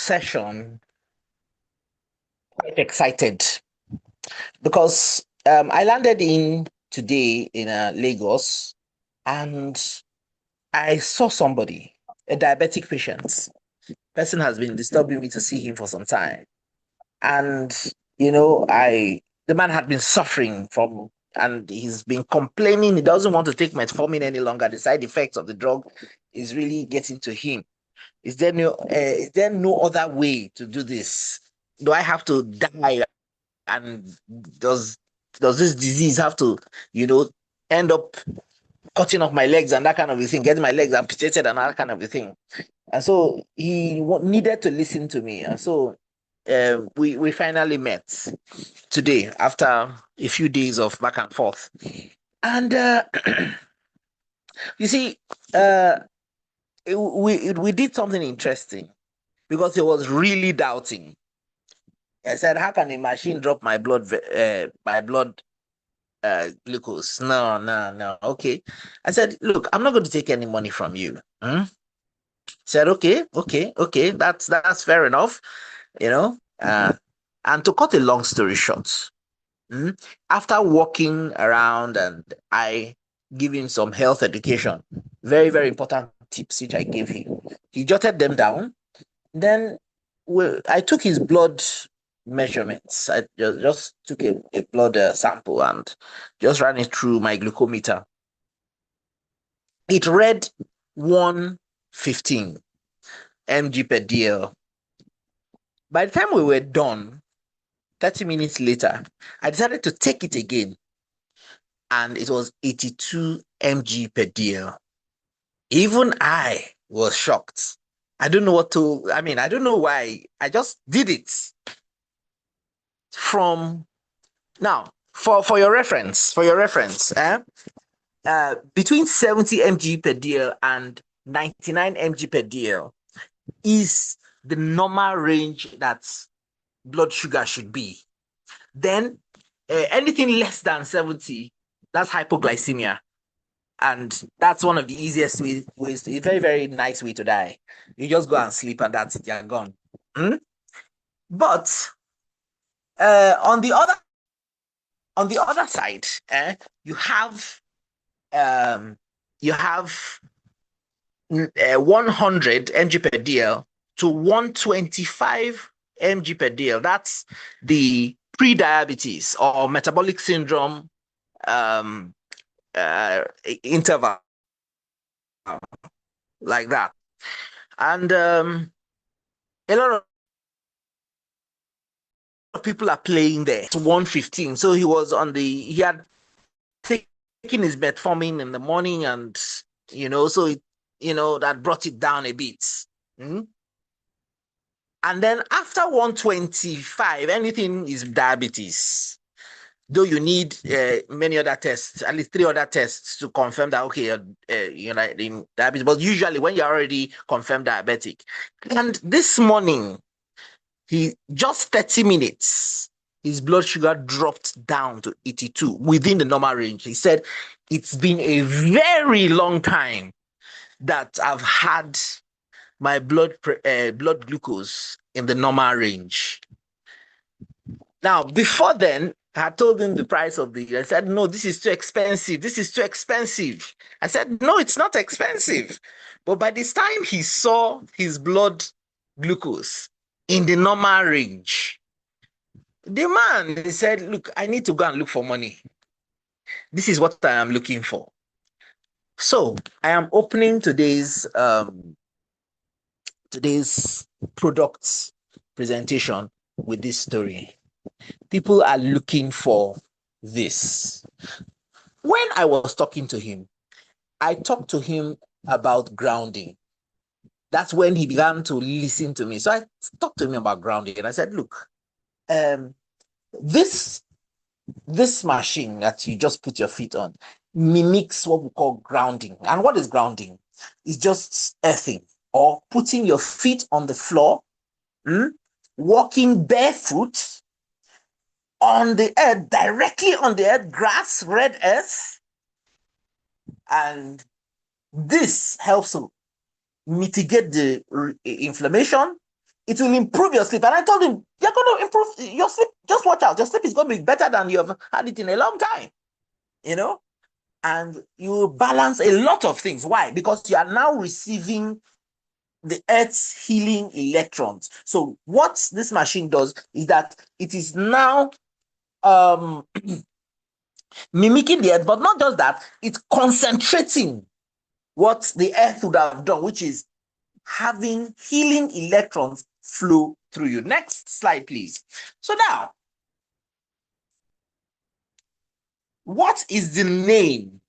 session quite excited because I landed in today in Lagos, and I saw somebody, a diabetic patient. Person has been disturbing me to see him for some time. And I the man had been suffering from, and he's been complaining he doesn't want to take metformin any longer. The side effects of the drug is really getting to him. Is there no other way to do this? Do I have to die? And does does this disease have to, you know, end up cutting off my legs and that kind of a thing, getting my legs amputated and that kind of a thing? And so he needed to listen to me. And so we finally met today after a few days of back and forth. And you see, uh, we did something interesting because he was really doubting. I said, "How can a machine drop my blood glucose? No, no, no. Okay." I said, "Look, I'm not going to take any money from you." Hmm? Said, "Okay, okay, okay. That's fair enough." You know. And to cut a long story short, hmm, after walking around and I give him some health education, very, very important tips which I gave him. He jotted them down. Then I took his blood measurements. I just took a blood sample and just ran it through my glucometer. It read 115 mg per dl. By the time we were done, 30 minutes later, I decided to take it again, and it was 82 mg per dl. Even I was shocked. I don't know why. I just did it. From now, for your reference, between 70 mg per dl and 99 mg per dl is the normal range that blood sugar should be. Then anything less than 70, that's hypoglycemia. And that's one of the easiest ways, a very, very nice way to die. You just go and sleep and that's it, you're gone. Hmm? But uh, on the other on the other side, you have um, you have 100 mg per dl to 125 mg per dl. That's the pre-diabetes or metabolic syndrome um, interval, like that. And a lot of people are playing there. It's 115. So he had taken his metformin in the morning, and so that brought it down a bit. Mm? And then after 125, anything is diabetes. Though you need many other tests, at least 3 other tests to confirm that, okay, you're in diabetes. But usually when you're already confirmed diabetic. And this morning, he just 30 minutes, his blood sugar dropped down to 82 within the normal range. He said, "It's been a very long time that I've had my blood glucose in the normal range." Now, before then, I had told him the price of I said, "No, this is too expensive. This is too expensive." I said, "No, it's not expensive." But by this time he saw his blood glucose in the normal range, the man, he said, "Look, I need to go and look for money. This is what I am looking for." So I am opening today's products presentation with this story. People are looking for this. When I was talking to him, I talked to him about grounding. That's when he began to listen to me. So I talked to him about grounding, and I said, "Look, um, this this machine that you just put your feet on mimics what we call grounding." And what is grounding? It's just earthing, or putting your feet on the floor, mm, walking barefoot on the earth, directly on the earth, grass, red earth. And this helps to mitigate the inflammation. It will improve your sleep. And I told him, you're going to improve your sleep. Just watch out. Your sleep is going to be better than you've had it in a long time, you know? And you balance a lot of things. Why? Because you are now receiving the Earth's healing electrons. So what this machine does is that it is now mimicking the Earth, but not just that, it's concentrating what the Earth would have done, which is having healing electrons flow through you. Next slide, please. So now, what is the name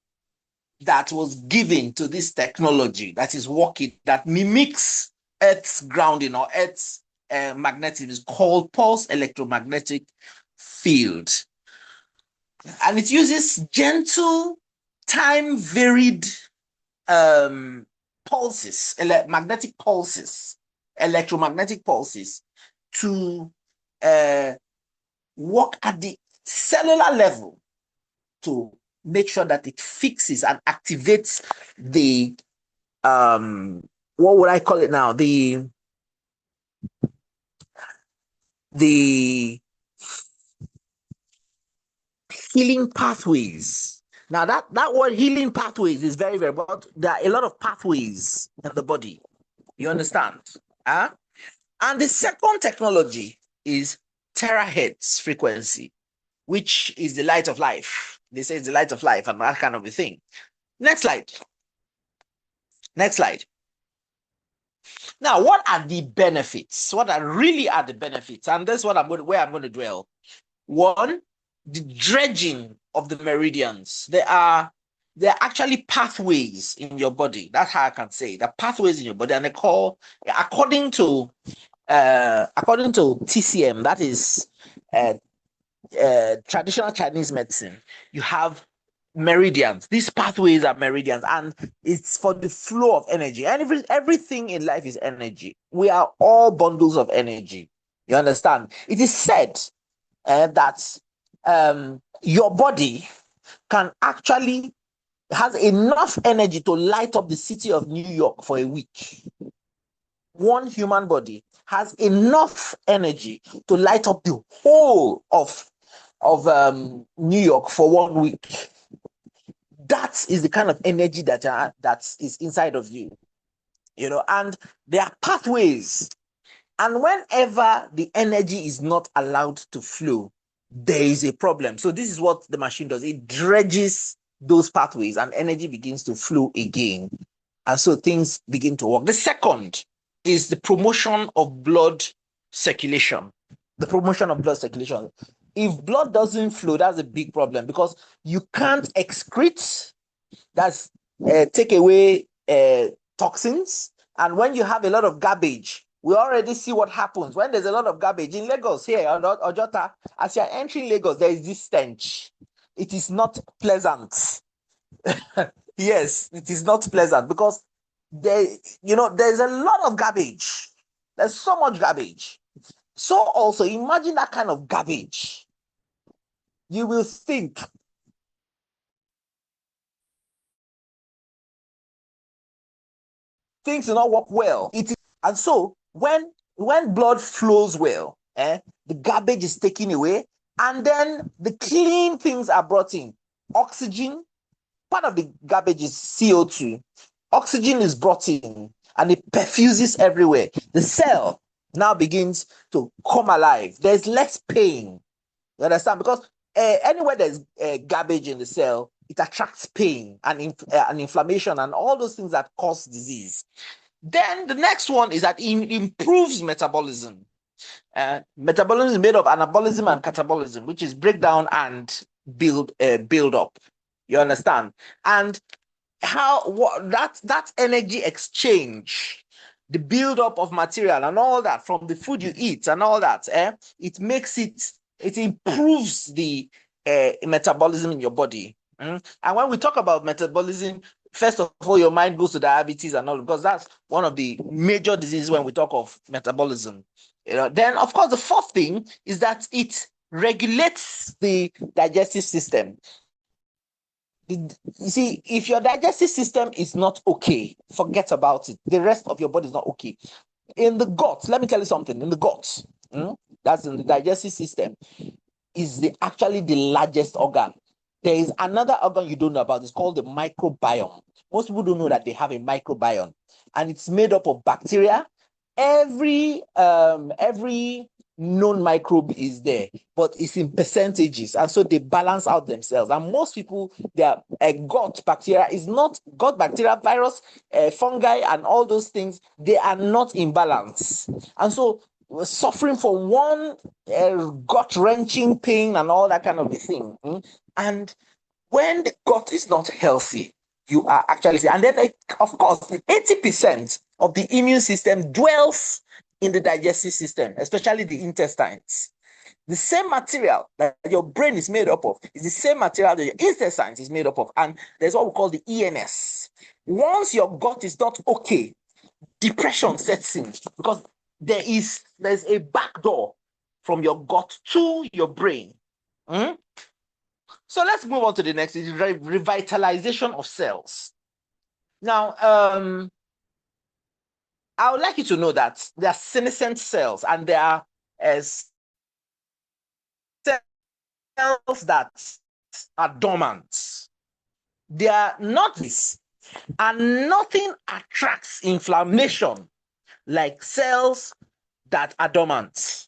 that was given to this technology that is working, that mimics Earth's grounding or Earth's magnetism? Is called pulse electromagnetic field. And it uses gentle, time-varied pulses, magnetic pulses, electromagnetic pulses to work at the cellular level to make sure that it fixes and activates the what would I call it now? The healing pathways. Now that word healing pathways is very, very, but there are a lot of pathways in the body. You understand? Huh? And the second technology is terahertz frequency, which is the light of life. They say it's the light of life and that kind of a thing. Next slide. Next slide. Now, what are the benefits? What are really are the benefits? And that's what where I'm going to dwell. One, the dredging of the meridians. There are actually pathways in your body. That's how I can say the pathways in your body, and they call, according to TCM, that is traditional Chinese medicine. You have meridians. These pathways are meridians, and it's for the flow of energy. And everything in life is energy. We are all bundles of energy. You understand? It is said that your body can actually has enough energy to light up the city of New York for a week. One human body has enough energy to light up the whole of New York for 1 week. That is the kind of energy that is inside of you, and there are pathways. And whenever the energy is not allowed to flow, there is a problem. So this is what the machine does. It dredges those pathways and energy begins to flow again. And so things begin to work. The second is the promotion of blood circulation. The promotion of blood circulation. If blood doesn't flow, that's a big problem because you can't excrete, that's take away toxins. And when you have a lot of garbage, we already see what happens when there's a lot of garbage in Lagos here, Ojota. As you're entering Lagos, there is this stench. It is not pleasant. Yes, it is not pleasant because there's a lot of garbage. There's so much garbage. So also imagine that kind of garbage. You will think things do not work well. And so when blood flows well, the garbage is taken away, and then the clean things are brought in. Oxygen, part of the garbage is CO2. Oxygen is brought in, and it perfuses everywhere. The cell now begins to come alive. There's less pain. You understand? Because anywhere there's garbage in the cell, it attracts pain and inflammation and all those things that cause disease. Then the next one is that it improves metabolism. Metabolism is made of anabolism and catabolism, which is breakdown and build up. You understand? And that energy exchange, the build up of material and all that from the food you eat and all that, it improves the metabolism in your body. And when we talk about metabolism, first of all, your mind goes to diabetes and all, because that's one of the major diseases when we talk of metabolism. Then, of course, the fourth thing is that it regulates the digestive system. You see, if your digestive system is not okay, forget about it. The rest of your body is not okay. In the gut, let me tell you something. In the gut, that's in the digestive system, is actually the largest organ. There is another organ you don't know about. It's called the microbiome. Most people don't know that they have a microbiome, and it's made up of bacteria. Every known microbe is there, but it's in percentages, and so they balance out themselves. And most people, their gut bacteria is not gut bacteria, virus, fungi, and all those things. They are not in balance, and so we're suffering from one gut wrenching pain and all that kind of a thing. And when the gut is not healthy, you are actually, and then of course, 80% of the immune system dwells in the digestive system, especially the intestines. The same material that your brain is made up of is the same material that your intestines is made up of. And there's what we call the ENS. Once your gut is not okay, depression sets in because there's a back door from your gut to your brain. So let's move on to the next, is revitalization of cells. Now, I would like you to know that there are senescent cells and there are cells that are dormant. They are not this, and nothing attracts inflammation like cells that are dormant.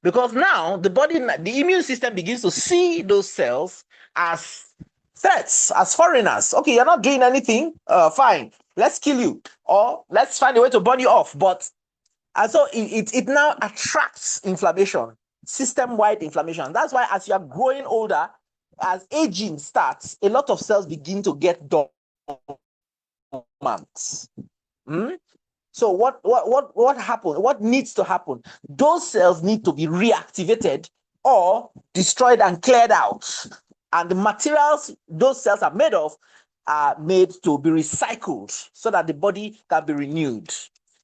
Because now the immune system begins to see those cells as threats, as foreigners. Okay, you're not doing anything. Fine, let's kill you, or let's find a way to burn you off. But and so it now attracts inflammation, system-wide inflammation. That's why as you are growing older, as aging starts, a lot of cells begin to get dormant. So what happened? What needs to happen? Those cells need to be reactivated or destroyed and cleared out. And the materials those cells are made of are made to be recycled so that the body can be renewed.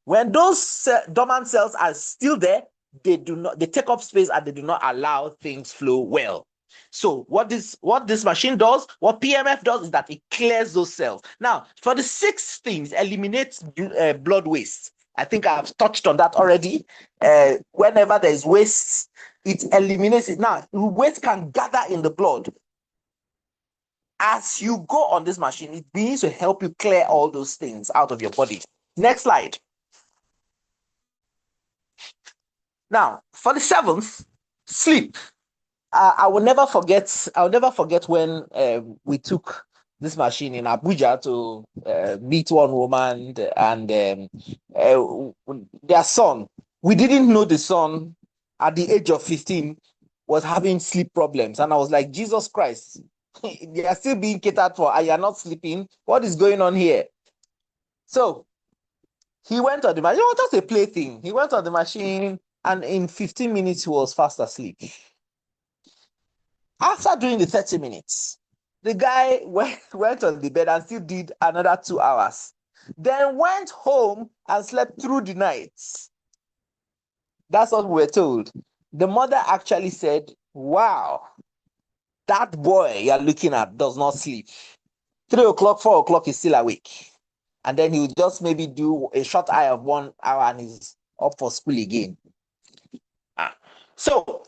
When those dormant cells are still there, they take up space and they do not allow things flow well. So what this machine does, what PMF does, is that it clears those cells. Now, for the 6 things, eliminates blood waste. I think I've touched on that already. Whenever there is waste, it eliminates it. Now, waste can gather in the blood. As you go on this machine, it begins to help you clear all those things out of your body. Next slide. Now, for the 7th, sleep. I will never forget when we took this machine in Abuja to meet one woman and their son. We didn't know the son at the age of 15 was having sleep problems. And I was like, Jesus Christ, they are still being catered for and you're not sleeping. What is going on here? So he went on the machine. It was just a plaything. He went on the machine and in 15 minutes he was fast asleep. After doing the 30 minutes, the guy went on the bed and still did another 2 hours. Then went home and slept through the night. That's what we were told. The mother actually said, wow, that boy you're looking at does not sleep. 3 o'clock, 4 o'clock, he's still awake. And then he would just maybe do a short eye of 1 hour and he's up for school again. So,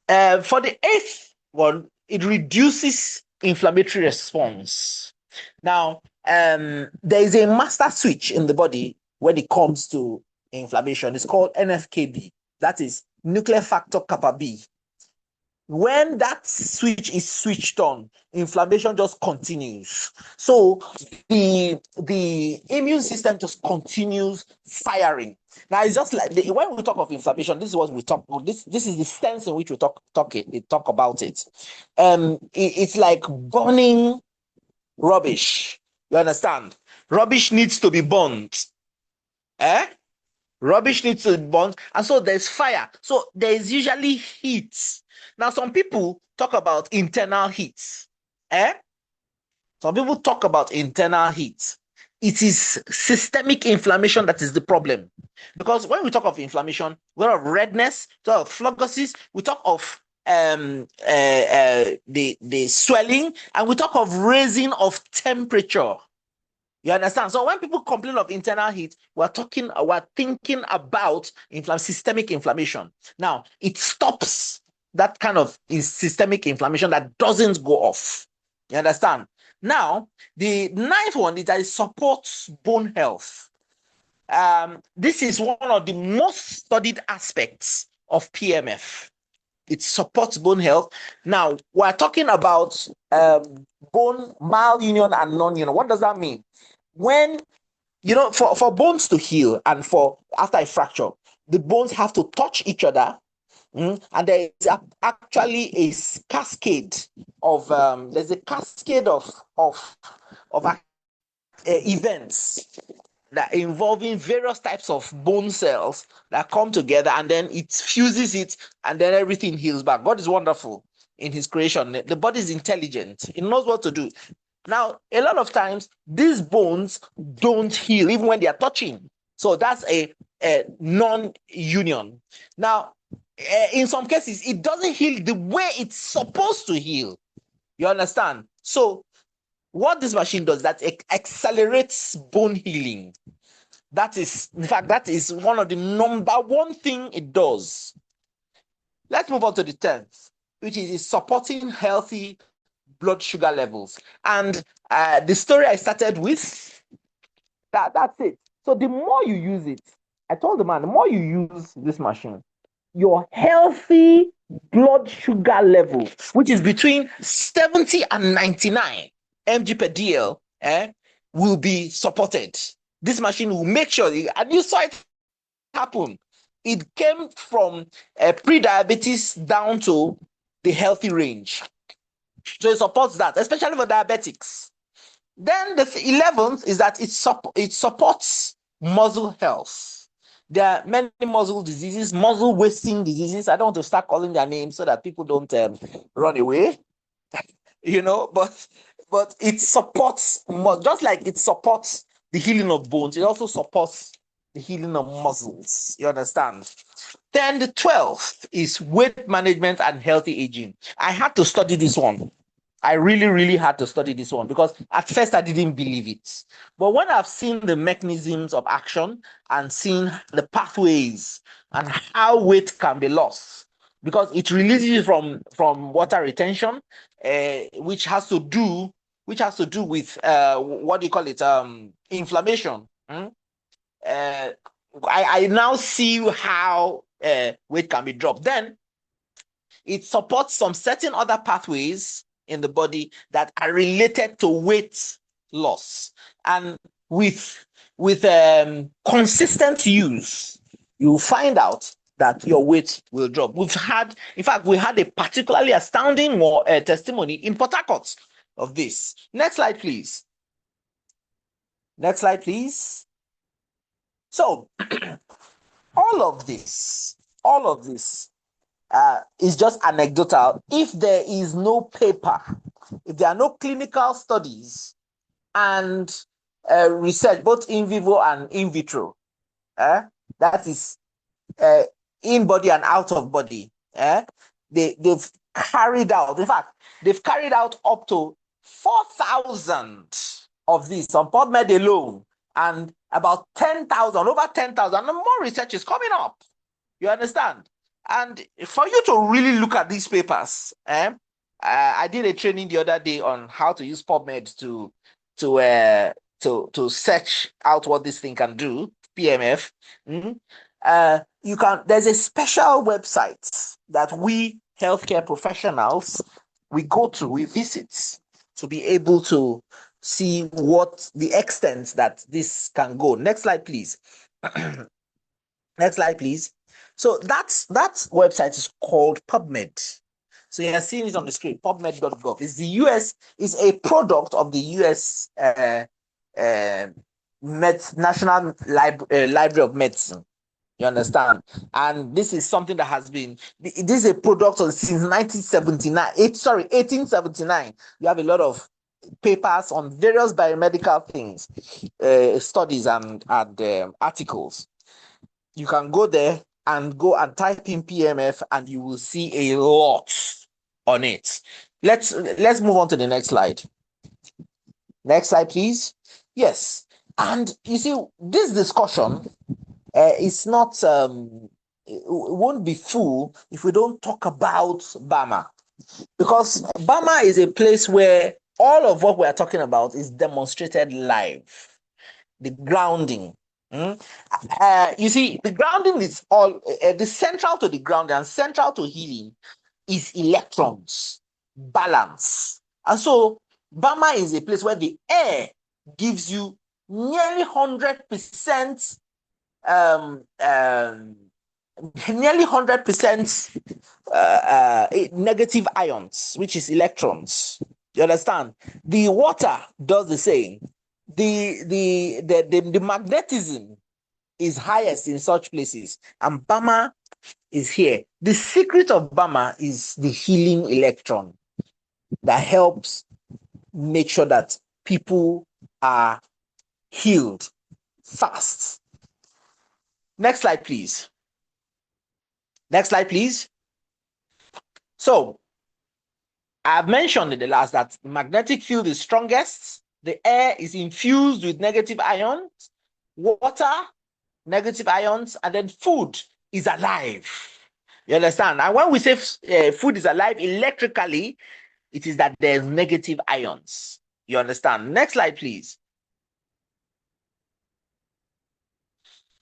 for the 8th one, it reduces inflammatory response. Now, there is a master switch in the body when it comes to inflammation. It's called NFKB. That is nuclear factor kappa B. When that switch is switched on, inflammation just continues. So the immune system just continues firing. Now it's just like when we talk of inflammation, this is what we talk about. This is the sense in which we talk about it. It's like burning rubbish. You understand? Rubbish needs to be burnt. Rubbish needs to be burnt, and so there's fire. So there is usually heat. Now, some people talk about internal heat. Some people talk about internal heat. It is systemic inflammation that is the problem. Because when we talk of inflammation, we talk of redness, we talk of phlogosis, we talk of the swelling, and we talk of raising of temperature. You understand? So when people complain of internal heat, we're thinking about systemic inflammation. Now, it stops that kind of systemic inflammation that doesn't go off. You understand? Now, the ninth one is that it supports bone health. This is one of the most studied aspects of PMF. It supports bone health. Now, we're talking about bone malunion and non-union. What does that mean? When, for bones to heal and for after a fracture, the bones have to touch each other. And there is actually a cascade of there's a cascade of events that involving various types of bone cells that come together, and then it fuses it, and then everything heals back. God is wonderful in his creation. The body is intelligent. It knows what to do. Now, a lot of times, these bones don't heal even when they are touching. So that's a non-union. Now, in some cases, it doesn't heal the way it's supposed to heal. You understand? So what this machine does, that it accelerates bone healing. That is, in fact, that is one of the number one thing it does. Let's move on to the 10th, which is supporting healthy blood sugar levels. And the story I started with, that's it. So the more you use it, I told the man, the more you use this machine, your healthy blood sugar level, which is between 70 and 99 mg per dl, will be supported. This machine will make sure, and you saw it happen. It came from pre-diabetes down to the healthy range. So it supports that, especially for diabetics. Then the 11th is that it supports muscle health. There are many muscle diseases, muscle wasting diseases. I don't want to start calling their names so that people don't run away, but it supports, just like it supports the healing of bones, it also supports the healing of muscles. You understand? Then the 12th is weight management and healthy aging. I had to study this one. I really, really had to study this one because at first I didn't believe it. But when I've seen the mechanisms of action and seen the pathways and how weight can be lost, because it releases from water retention, which has to do with what do you call it? Inflammation. I now see how weight can be dropped. Then it supports some certain other pathways in the body that are related to weight loss. And with consistent use, you'll find out that your weight will drop. We had a particularly astounding testimony in Port Harcourt of this. Next slide, please. Next slide, please. So, all of this is just anecdotal. If there is no paper, if there are no clinical studies and research, both in vivo and in vitro, that is in body and out of body, they've carried out, in fact, they've carried out up to 4,000 of this on PubMed alone, and about 10,000, over 10,000, and more research is coming up. You understand? And for you to really look at these papers, I did a training the other day on how to use PubMed to search out what this thing can do, PMF. There's a special website that we healthcare professionals, we visit to be able to see what the extent that this can go. Next slide, please. Next slide, please. So that website is called PubMed. So you're seeing it on the screen, PubMed.gov. It's the US, is a product of the US National Library of Medicine. You understand? And this is something that has been, this is a product since 1879. You have a lot of papers on various biomedical things, studies and articles. You can go there and type in PMF and you will see a lot on it. Let's move on to the next slide. Next slide, please. Yes. And you see, this discussion is not, it won't be full if we don't talk about Bama. Because Bama is a place where all of what we are talking about is demonstrated live. The grounding. Mm? You see, the grounding is all the central to the grounding and central to healing is electrons, balance. And so, Bama is a place where the air gives you nearly 100% um, um, nearly 100% negative ions, which is electrons. You understand? The water does the same. The magnetism is highest in such places, and Bama is here. The secret of Bama is the healing electron that helps make sure that people are healed fast. Next slide, please. Next slide, please. So, I've mentioned in the last that the magnetic field is strongest. The air is infused with negative ions, water, negative ions, and then food is alive. You understand? And when we say food is alive electrically, it is that there's negative ions. You understand? Next slide, please.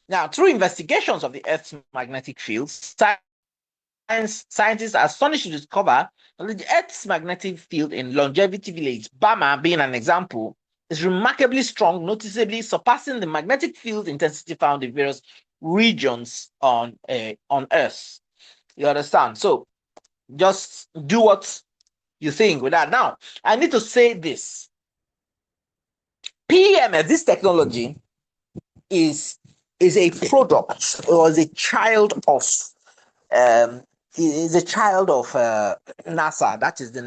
Now, through investigations of the Earth's magnetic fields, scientists are astonished to discover that the Earth's magnetic field in Longevity Village, Bama being an example, is remarkably strong, noticeably surpassing the magnetic field intensity found in various regions on Earth. You understand? So just do what you think with that. Now, I need to say this. PEMF, this technology, is a product or is a child of NASA. That is the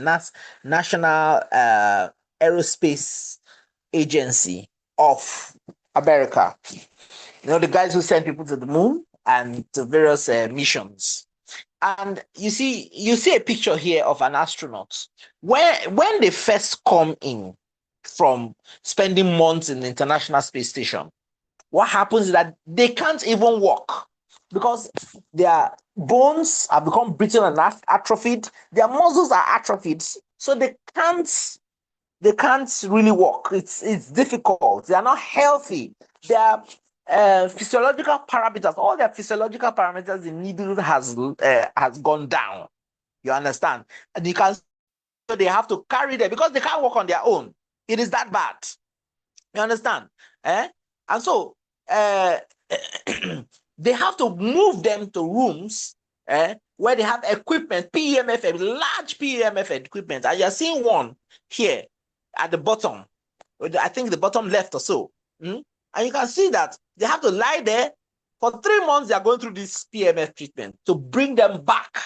National Aerospace Agency of America. You know, the guys who send people to the moon and to various missions. And you see a picture here of an astronaut. When they first come in from spending months in the International Space Station, what happens is that they can't even walk because their bones have become brittle and atrophied. Their muscles are atrophied, so they can't really walk. It's difficult. They are not healthy. Their physiological parameters, all their physiological parameters, the needle has gone down. You understand? And you can so they have to carry them because they can't walk on their own. It is that bad. You understand? And so uh, they have to move them to rooms where they have equipment, PEMF, large PEMF equipment. And you're seeing one here at the bottom. I think the bottom left or so. And you can see that they have to lie there for 3 months. They are going through this PMF treatment to bring them back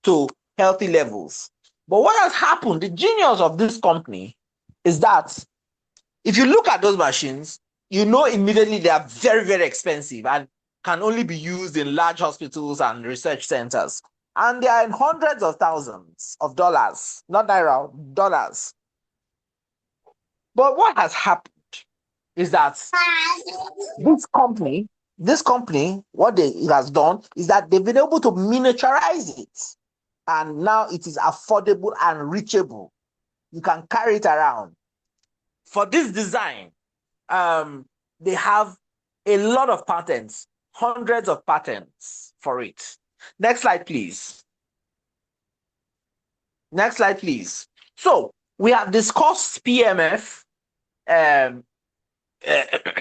to healthy levels. But what has happened, the genius of this company is that if you look at those machines, you know immediately they are very, very expensive and can only be used in large hospitals and research centers. And they are in hundreds of thousands of dollars, not naira, dollars. But what has happened is that this company, what it has done is that they've been able to miniaturize it. And now it is affordable and reachable. You can carry it around. For this design, they have a lot of patents, hundreds of patents for it. Next slide, please. Next slide, please. So we have discussed PMF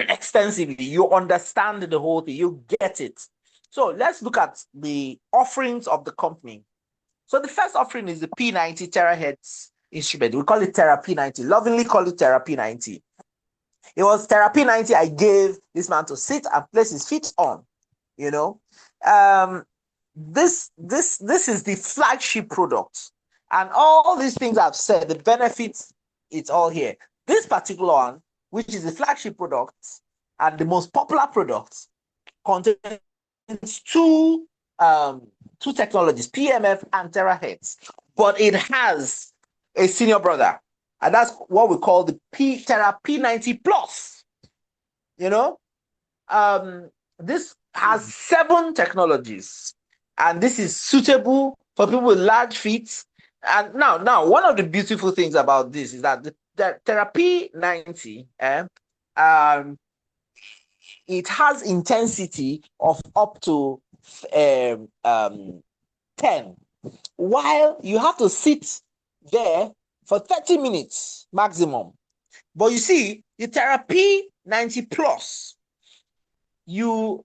extensively. You understand the whole thing. You get it. So let's look at the offerings of the company. So the first offering is the P90 terahertz instrument. We call it Terra P90. Lovingly call it Terra P90. It was Terra P90 I gave this man to sit and place his feet on. You know, this is the flagship product, and all these things I've said, the benefits, it's all here. This particular one, which is the flagship product and the most popular product, contains two technologies, PMF and terahertz, but it has a senior brother. And that's what we call the P90 Plus. You know, this has 7 technologies, and this is suitable for people with large feet. And now, one of the beautiful things about this is that the Therapy 90, it has intensity of up to 10, while you have to sit there for 30 minutes maximum. But you see, the Therapy 90 Plus, you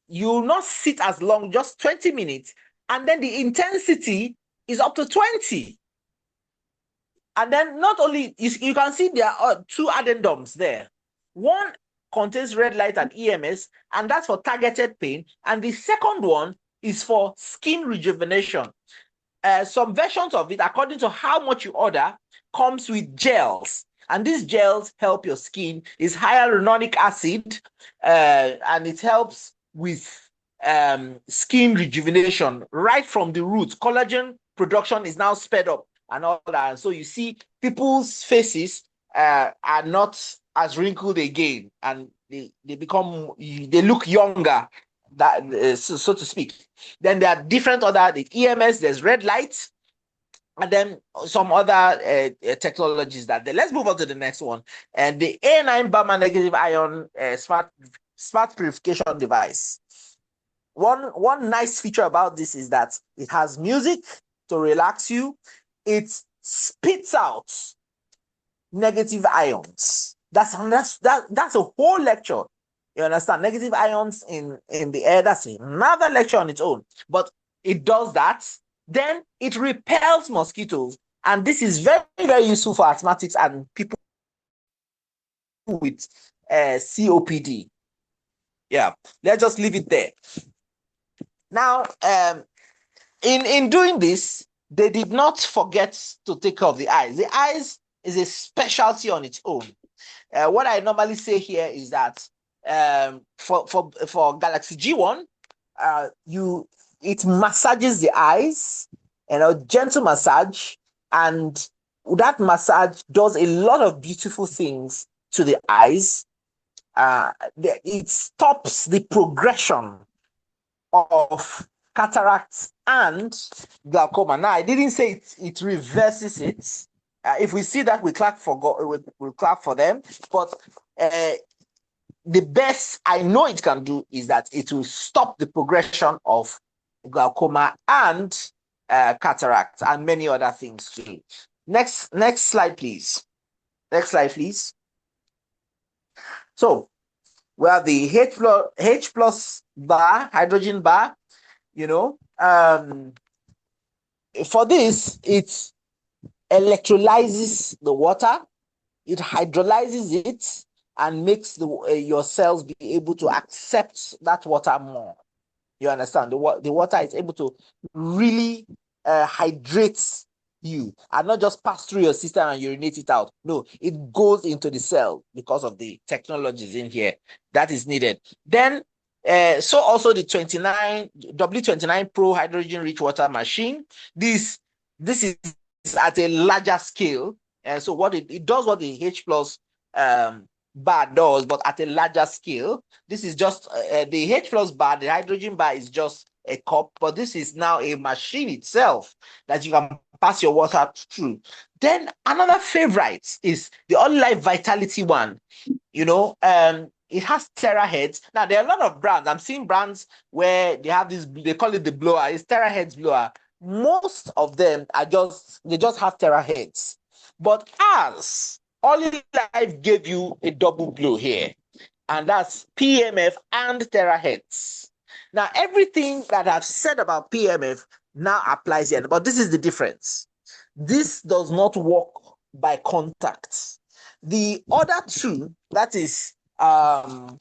will not sit as long, just 20 minutes, and then the intensity is up to 20. And then not only, you can see there are 2 addendums there. One contains red light and EMS, and that's for targeted pain. And the second one is for skin rejuvenation. Some versions of it, according to how much you order, comes with gels. And these gels help your skin. It's hyaluronic acid, and it helps with skin rejuvenation right from the roots. Collagen production is now sped up and all that. So you see people's faces are not as wrinkled again, and they look younger, that so to speak. Then there are different other, the EMS, there's red light, and then some other technologies that there. Let's move on to the next one. And the A9 Bama negative ion smart purification device. One nice feature about this is that it has music to relax you. It spits out negative ions. That's a whole lecture. You understand? Negative ions in the air, that's another lecture on its own. But it does that. Then it repels mosquitoes. And this is very, very useful for asthmatics and people with COPD. Yeah, let's just leave it there. Now, in doing this, they did not forget to take care of the eyes. The eyes is a specialty on its own. What I normally say here is that for Galaxy G1, it massages the eyes, gentle massage, and that massage does a lot of beautiful things to the eyes. It stops the progression of cataracts and glaucoma. Now, I didn't say it reverses it. If we see that, we'll clap for them. But the best I know it can do is that it will stop the progression of glaucoma and cataract and many other things too. Next slide, please. Next slide, please. So we have the H plus bar, hydrogen bar. For this, it electrolyzes the water, it hydrolyzes it, and makes your cells be able to accept that water more. You understand? The water is able to really hydrate you and not just pass through your system and urinate it out. No, it goes into the cell because of the technologies in here that is needed. Then, so also the W29 Pro hydrogen rich water machine. This is at a larger scale. And so what it does what the H plus bar does, but at a larger scale. This is just the H plus bar, the hydrogen bar is just a cup, but this is now a machine itself that you can pass your water through. Then another favorite is the Olylife Vitality one. It has terahertz. Now there are a lot of brands. I'm seeing brands where they have this, they call it the blower. It's terahertz blower. Most of them they just have terahertz. But as Olylife gave you a double blow here, and that's PMF and terahertz. Now, everything that I've said about PMF now applies here, but this is the difference. This does not work by contact. The other two, that is the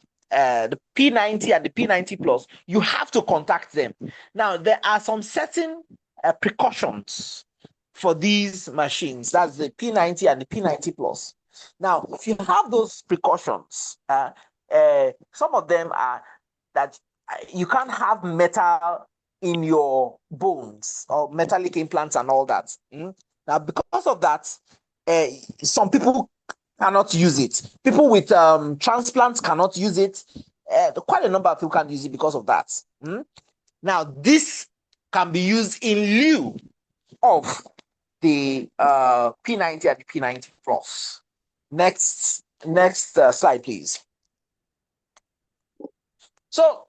P90 and the P90 Plus, you have to contact them. Now, there are some certain precautions for these machines. That's the P90 and the P90 Plus. Now, if you have those precautions, some of them are that you can't have metal in your bones or metallic implants and all that. Now, because of that, some people cannot use it. People with transplants cannot use it. Quite a number of people can't use it because of that. Now, this can be used in lieu of the P90 and the P90 Plus. Next slide, please. So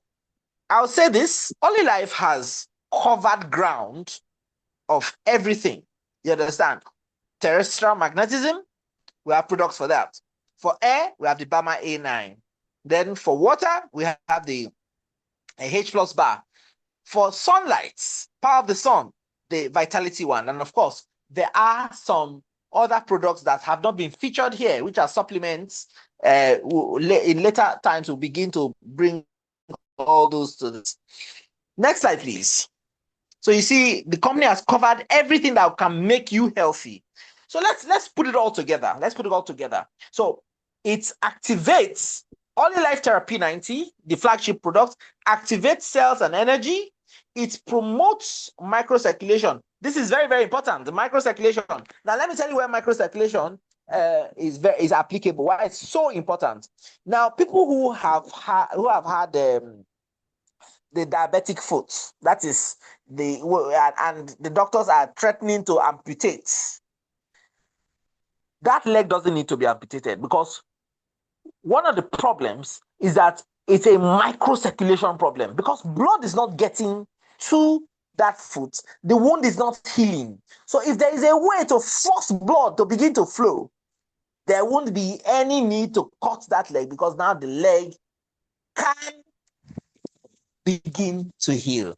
I'll say this: Olylife has covered ground of everything. You understand? Terrestrial magnetism, we have products for that. For air, we have the Bama A9. Then for water, we have the H plus bar. For sunlight, power of the sun, the Vitality one. And of course, there are some other products that have not been featured here, which are supplements. In later times, we'll begin to bring all those to this. Next slide, please. So you see, the company has covered everything that can make you healthy. So let's put it all together. So it activates Olylife Therapy 90, the flagship product, activates cells and energy. It promotes microcirculation. This is very, very important. The microcirculation. Now, let me tell you where microcirculation is applicable. Why it's so important. Now, people who have had the diabetic foot, that is and the doctors are threatening to amputate. That leg doesn't need to be amputated, because one of the problems is that it's a microcirculation problem, because blood is not getting to that foot. The wound is not healing. So if there is a way to force blood to begin to flow, there won't be any need to cut that leg, because now the leg can begin to heal.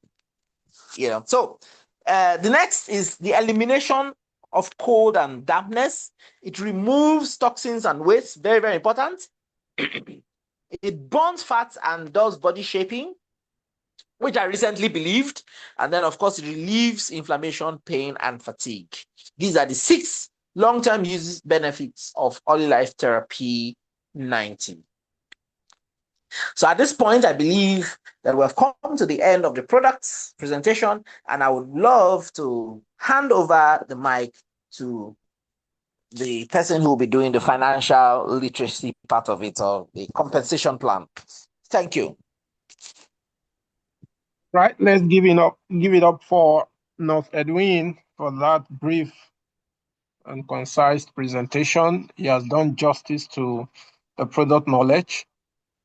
So the next is the elimination of cold and dampness. It removes toxins and waste. Very, very important. It burns fats and does body shaping, which I recently believed. And then, of course, it relieves inflammation, pain, and fatigue. These are the 6 long-term use benefits of Olylife Therapy 90. So at this point, I believe that we have come to the end of the products presentation, and I would love to hand over the mic to the person who will be doing the financial literacy part of it, or the compensation plan. Thank you. Right, let's give it up for North Edwin for that brief and concise presentation. He has done justice to the product knowledge.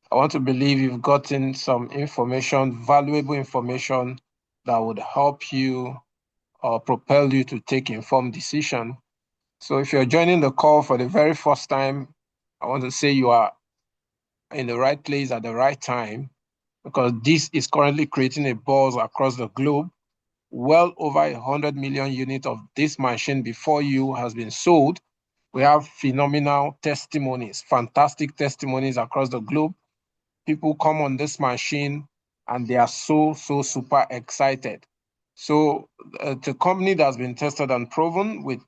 I want to believe you've gotten some information, valuable information, that would help you or propel you to take informed decision. So if you're joining the call for the very first time, I want to say you are in the right place at the right time, because this is currently creating a buzz across the globe. Well over 100 million units of this machine before you has been sold. We have phenomenal testimonies, fantastic testimonies across the globe. People come on this machine and they are so super excited. So the company that's been tested and proven with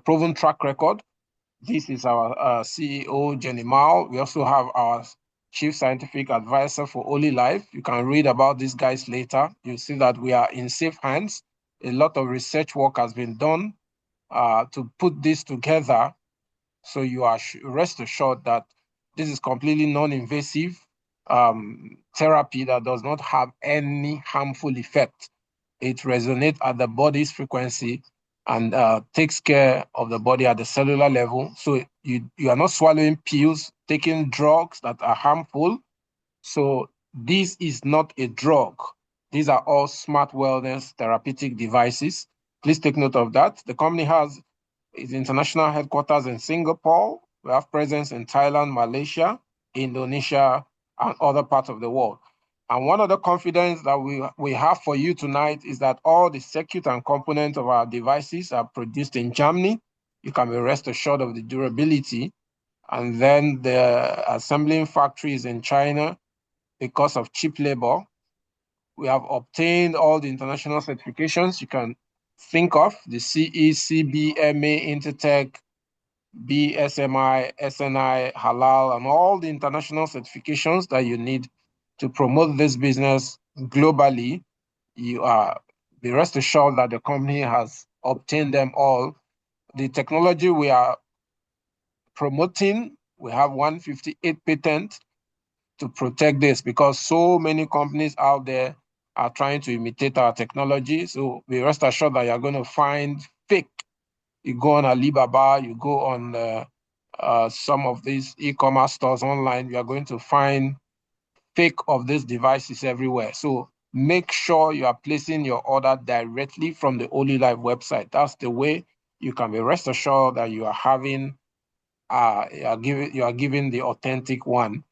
proven track record. This is our CEO, Jenny Mao. We also have our Chief Scientific Advisor for Olylife. You can read about these guys later. You'll see that we are in safe hands. A lot of research work has been done to put this together. So you are rest assured that this is completely non-invasive therapy that does not have any harmful effect. It resonates at the body's frequency and takes care of the body at the cellular level. So you are not swallowing pills, taking drugs that are harmful. So this is not a drug. These are all smart wellness therapeutic devices. Please take note of that. The company has its international headquarters in Singapore. We have presence in Thailand, Malaysia, Indonesia, and other parts of the world. And one of the confidence that we have for you tonight is that all the circuit and components of our devices are produced in Germany. You can be rest assured of the durability. And then the assembling factory is in China because of cheap labor. We have obtained all the international certifications you can think of, the CE, CBMA, Intertech, BSMI, SNI, Halal, and all the international certifications that you need to promote this business globally. You are be rest assured that the company has obtained them all. The technology we are promoting. We have 158 patents to protect this because so many companies out there are trying to imitate our technology. So be rest assured that you're going to find fake. You go on Alibaba, you go on some of these e-commerce stores online, you are going to find fake of these devices everywhere. So make sure you are placing your order directly from the Olylife website. That's the way you can be rest assured that you are having you are giving the authentic one.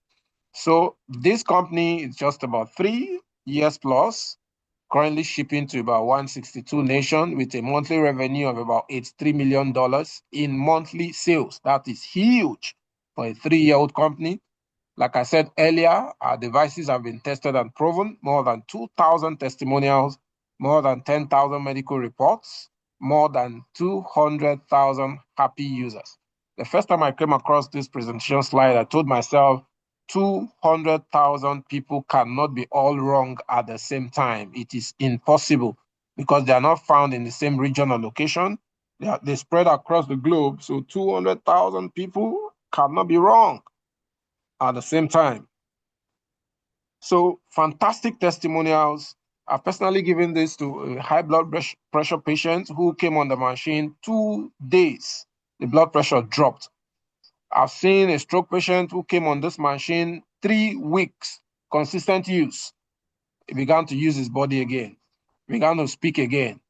So this company is just about 3 years plus, currently shipping to about 162 nations with a monthly revenue of about $83 million in monthly sales. That is huge for a 3-year-old company. Like I said earlier, our devices have been tested and proven, more than 2,000 testimonials, more than 10,000 medical reports, more than 200,000 happy users. The first time I came across this presentation slide, I told myself 200,000 people cannot be all wrong at the same time. It is impossible because they are not found in the same region or location. They spread across the globe. So 200,000 people cannot be wrong at the same time. So fantastic testimonials. I've personally given this to a high blood pressure patient who came on the machine 2 days. The blood pressure dropped. I've seen a stroke patient who came on this machine 3 weeks, consistent use. He began to use his body again, began to speak again.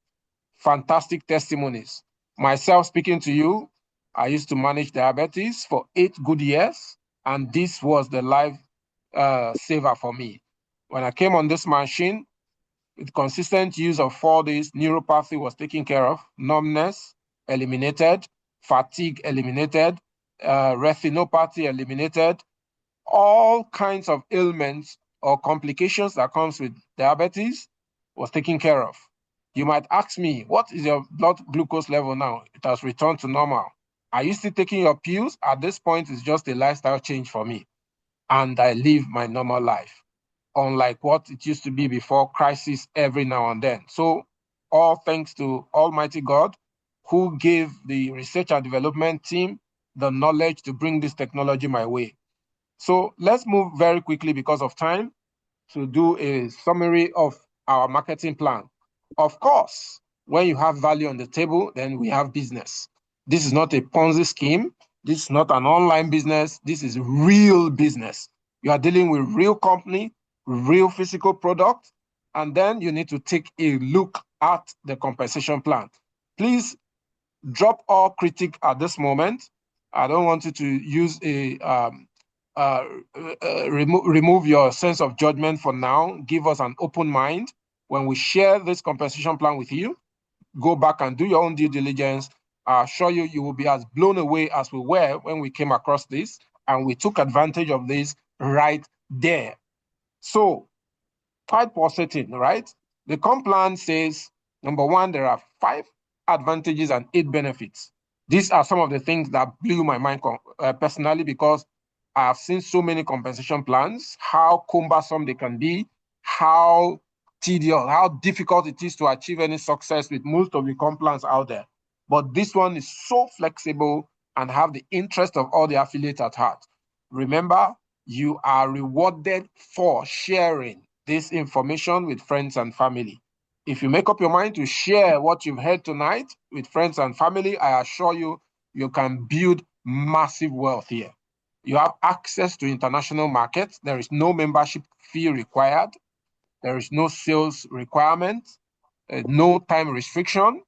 Fantastic testimonies. Myself speaking to you, I used to manage diabetes for 8 good years, and this was the life saver for me. When I came on this machine, with consistent use of 4 days, neuropathy was taken care of, numbness eliminated, fatigue eliminated, retinopathy eliminated, all kinds of ailments or complications that comes with diabetes was taken care of. You might ask me, what is your blood glucose level now? It has returned to normal. Are you still taking your pills? At this point, it's just a lifestyle change for me. And I live my normal life, unlike what it used to be before crisis every now and then. So all thanks to Almighty God, who gave the research and development team the knowledge to bring this technology my way. So let's move very quickly because of time to do a summary of our marketing plan. Of course, when you have value on the table, then we have business. This is not a Ponzi scheme. This is not an online business. This is real business. You are dealing with real company, real physical product, and then you need to take a look at the compensation plan. Please drop all critique at this moment. I don't want you to use a remove your sense of judgment for now. Give us an open mind. When we share this compensation plan with you, go back and do your own due diligence. I assure you, you will be as blown away as we were when we came across this, and we took advantage of this right there. So, quite positive, right? The comp plan says, number one, there are 5 advantages and 8 benefits. These are some of the things that blew my mind personally because I've seen so many compensation plans, how cumbersome they can be, how tedious, how difficult it is to achieve any success with most of the comp plans out there. But this one is so flexible and have the interest of all the affiliates at heart. Remember, you are rewarded for sharing this information with friends and family. If you make up your mind to share what you've heard tonight with friends and family, I assure you, you can build massive wealth here. You have access to international markets. There is no membership fee required. There is no sales requirement, no time restriction,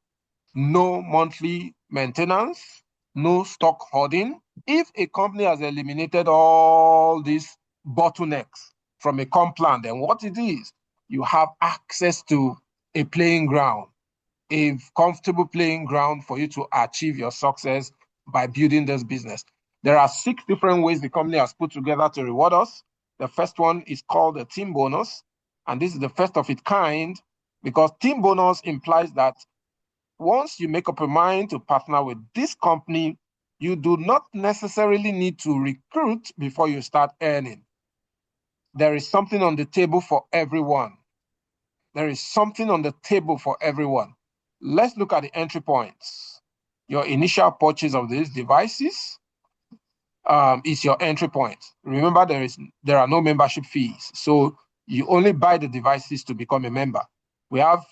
no monthly maintenance, no stock hoarding. If a company has eliminated all these bottlenecks from a comp plan, then what it is, you have access to a playing ground, a comfortable playing ground for you to achieve your success by building this business. There are 6 different ways the company has put together to reward us. The first one is called the team bonus, and this is the first of its kind because team bonus implies that once you make up your mind to partner with this company, you do not necessarily need to recruit before you start earning. There is something on the table for everyone. There is something on the table for everyone. Let's look at the entry points. Your initial purchase of these devices, is your entry point. Remember, there are no membership fees, so you only buy the devices to become a member. We have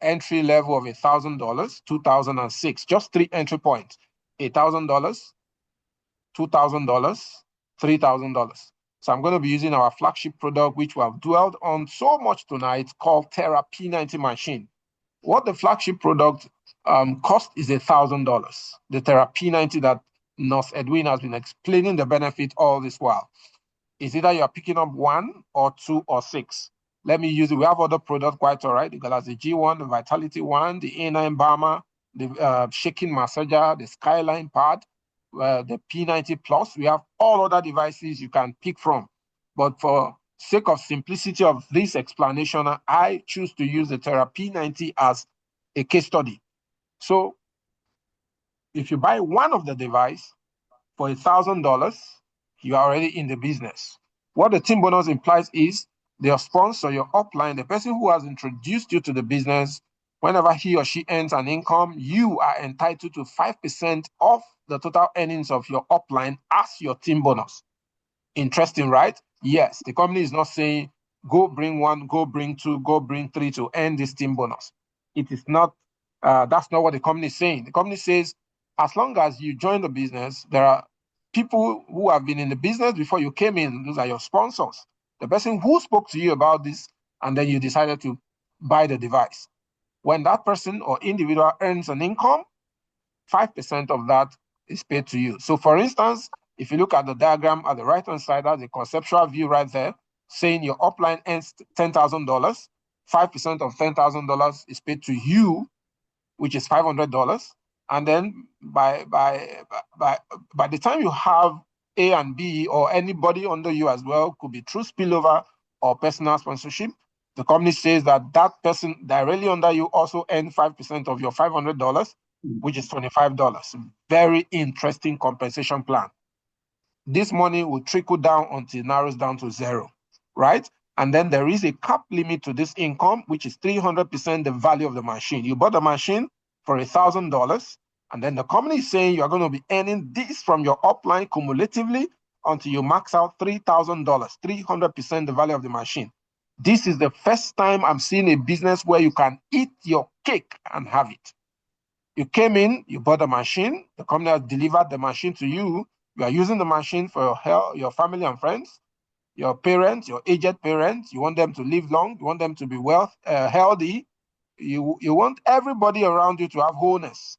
entry level of $1,000, 2006, just three entry points: $1,000, $2,000, $3,000. So I'm going to be using our flagship product, which we have dwelled on so much tonight, called Terra P90 machine. What the flagship product cost is $1,000. The Terra P90 that Nurse Edwin has been explaining the benefit all this while. It's either you're picking up one or two or six. Let me use it. We have other products quite all right. The Galaxy G1, the Vitality One, the A9 Balmer, the shaking massager, the Skyline pad, the P90 Plus. We have all other devices you can pick from. But for sake of simplicity of this explanation, I choose to use the Terra P90 as a case study. So if you buy one of the device for $1,000, you are already in the business. What the team bonus implies is your sponsor, your upline, the person who has introduced you to the business, whenever he or she earns an income, you are entitled to 5% of the total earnings of your upline as your team bonus. Interesting, right? Yes, the company is not saying go bring one, go bring two, go bring three to earn this team bonus. It is not, that's not what the company is saying. The company says, as long as you join the business, there are people who have been in the business before you came in. Those are your sponsors. The person who spoke to you about this, and then you decided to buy the device. When that person or individual earns an income, 5% of that is paid to you. So for instance, if you look at the diagram at the right-hand side, that's the conceptual view right there, saying your upline earns $10,000, 5% of $10,000 is paid to you, which is $500. And then by the time you have A and B or anybody under you as well, could be through spillover or personal sponsorship, the company says that that person directly under you also earn 5% of your $500, which is $25. Very interesting compensation plan. This money will trickle down until it narrows down to zero, right? And then there is a cap limit to this income, which is 300% the value of the machine. You bought the machine for $1,000, and then the company is saying you're going to be earning this from your upline cumulatively until you max out $3,000, 300% the value of the machine. This is the first time I'm seeing a business where you can eat your cake and have it. You came in, you bought a machine, the company has delivered the machine to you. You are using the machine for your health, your family and friends, your parents, your aged parents. You want them to live long. You want them to be healthy. You want everybody around you to have wholeness.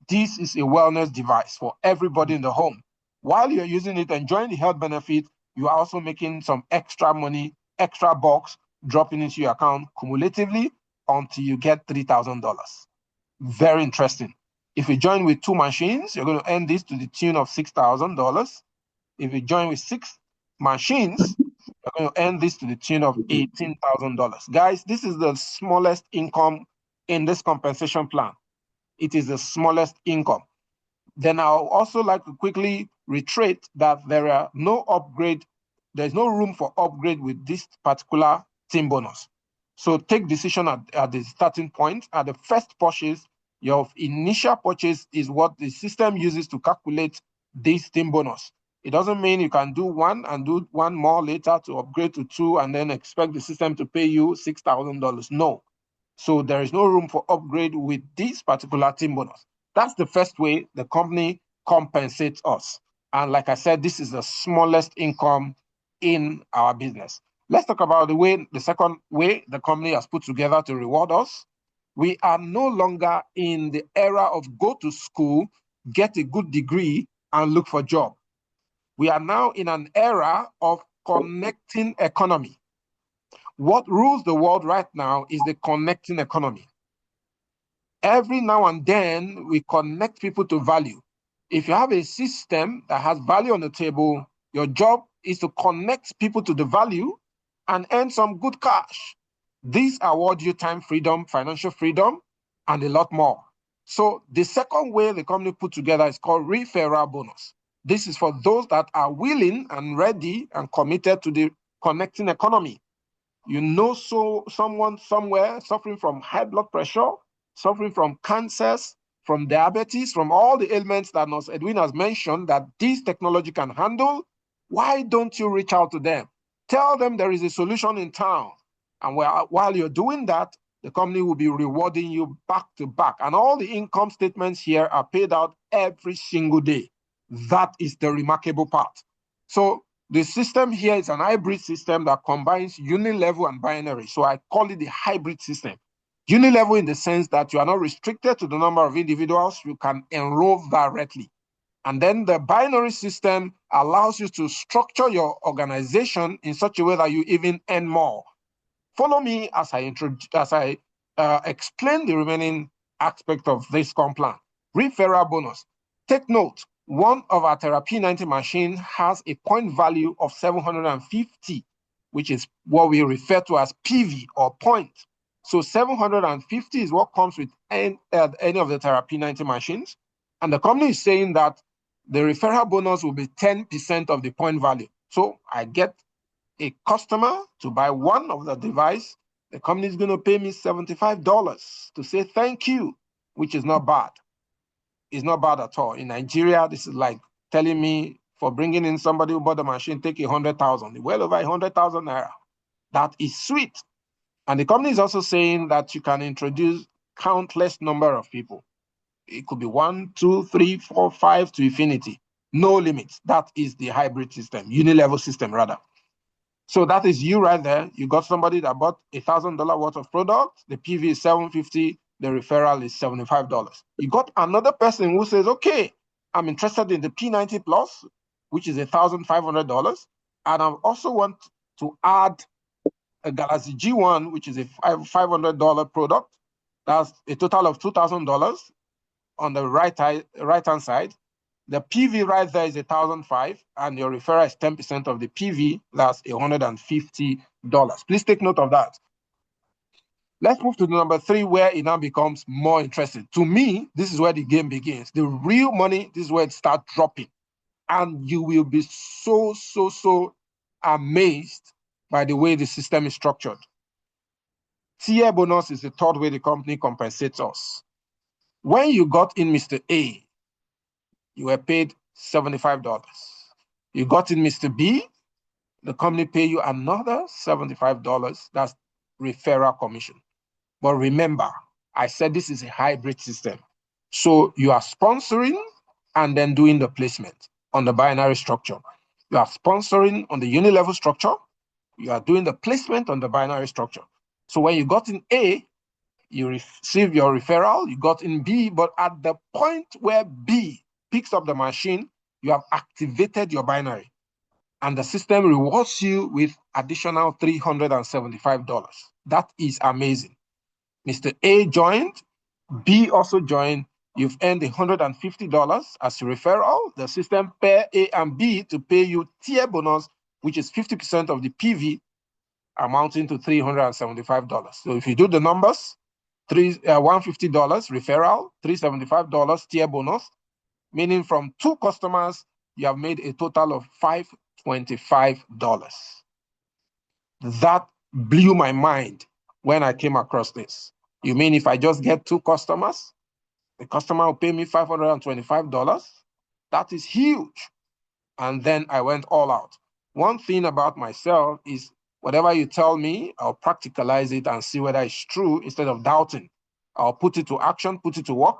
This is a wellness device for everybody in the home. While you're using it, enjoying the health benefit, you are also making some extra money, extra bucks dropping into your account cumulatively until you get $3,000. Very interesting. If you join with two machines, you're going to earn this to the tune of $6,000. If you join with six machines, you're going to earn this to the tune of $18,000. Guys, this is the smallest income in this compensation plan. It is the smallest income. Then I'll also like to quickly reiterate that there's no room for upgrade with this particular team bonus. So take decision at the starting point. At the first purchase, your initial purchase is what the system uses to calculate this team bonus. It doesn't mean you can do one and do one more later to upgrade to two and then expect the system to pay you $6,000. No. So there is no room for upgrade with this particular team bonus. That's the first way the company compensates us. And like I said, this is the smallest income in our business. Let's talk about the second way the company has put together to reward us. We are no longer in the era of go to school, get a good degree, and look for a job. We are now in an era of connecting economy. What rules the world right now is the connecting economy. Every now and then, we connect people to value. If you have a system that has value on the table, your job is to connect people to the value and earn some good cash. These award you time freedom, financial freedom, and a lot more. So the second way the company put together is called referral bonus. This is for those that are willing and ready and committed to the connecting economy. You know, someone somewhere suffering from high blood pressure, suffering from cancers, from diabetes, from all the ailments that Nurse Edwin has mentioned that this technology can handle, why don't you reach out to them? Tell them there is a solution in town. And while you're doing that, the company will be rewarding you back to back. And all the income statements here are paid out every single day. That is the remarkable part. So the system here is an hybrid system that combines unilevel and binary. So I call it the hybrid system. Unilevel in the sense that you are not restricted to the number of individuals, you can enroll directly. And then the binary system allows you to structure your organization in such a way that you even earn more. Follow me as I explain the remaining aspect of this plan. Referral bonus. Take note, one of our Therapy 90 machine has a point value of 750, which is what we refer to as PV or point. So 750 is what comes with any of the Therapy 90 machines. And the company is saying that the referral bonus will be 10% of the point value. So I get a customer to buy one of the device, the company is going to pay me $75 to say thank you, which is not bad. It's not bad at all. In Nigeria, this is like telling me for bringing in somebody who bought the machine, take 100,000, well over 100,000 naira. That is sweet. And the company is also saying that you can introduce countless number of people. It could be 1, 2, 3, 4, 5 to infinity. No limits. That is the hybrid system, unilevel system rather. So that is you right there. You got somebody that bought $1,000 worth of product. The PV is $750. The referral is $75. You got another person who says, okay, I'm interested in the P90 Plus, which is $1,500. And I also want to add a Galaxy G1, which is a $500 product. That's a total of $2,000 on the right-hand side. The PV right there is $1,005, and your referral is 10% of the PV. That's $150. Please take note of that. Let's move to the number 3, where it now becomes more interesting. To me, this is where the game begins. The real money, this is where it starts dropping. And you will be so amazed by the way the system is structured. Tier bonus is the third way the company compensates us. When you got in Mr. A, you were paid $75. You got in Mr. B, the company pay you another $75. That's referral commission. But remember, I said this is a hybrid system. So you are sponsoring and then doing the placement on the binary structure. You are sponsoring on the unilevel structure. You are doing the placement on the binary structure. So when you got in A, you receive your referral, you got in B, but at the point where B picks up the machine, you have activated your binary. And the system rewards you with additional $375. That is amazing. Mr. A joined, B also joined. You've earned $150 as a referral. The system pair A and B to pay you tier bonus, which is 50% of the PV, amounting to $375. So if you do the numbers, $150 referral, $375 tier bonus, meaning from 2 customers, you have made a total of $525. That blew my mind when I came across this. You mean if I just get 2 customers, the customer will pay me $525? That is huge. And then I went all out. One thing about myself is whatever you tell me, I'll practicalize it and see whether it's true instead of doubting. I'll put it to action, put it to work,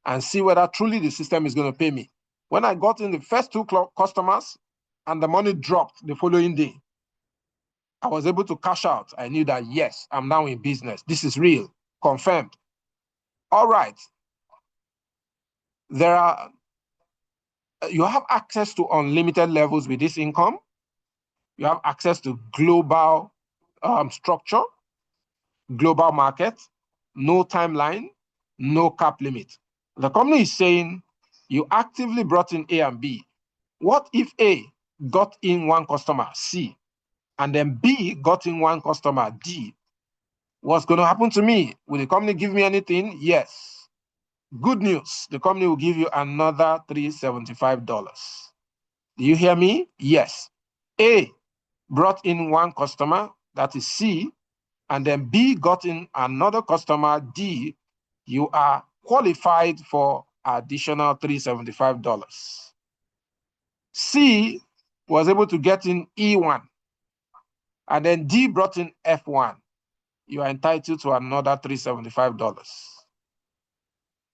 and see whether truly the system is going to pay me. When I got in the first 2 customers and the money dropped the following day, I was able to cash out. I knew that, yes, I'm now in business. This is real, confirmed. All right. You have access to unlimited levels with this income. You have access to global structure, global market, no timeline, no cap limit. The company is saying you actively brought in A and B. What if A got in 1 customer, C, and then B got in 1 customer, D? What's going to happen to me? Will the company give me anything? Yes. Good news, the company will give you another $375. Do you hear me? Yes. A brought in 1 customer, that is C, and then B got in another customer, D. You are qualified for additional $375. C was able to get in E1, and then D brought in F1. You are entitled to another $375.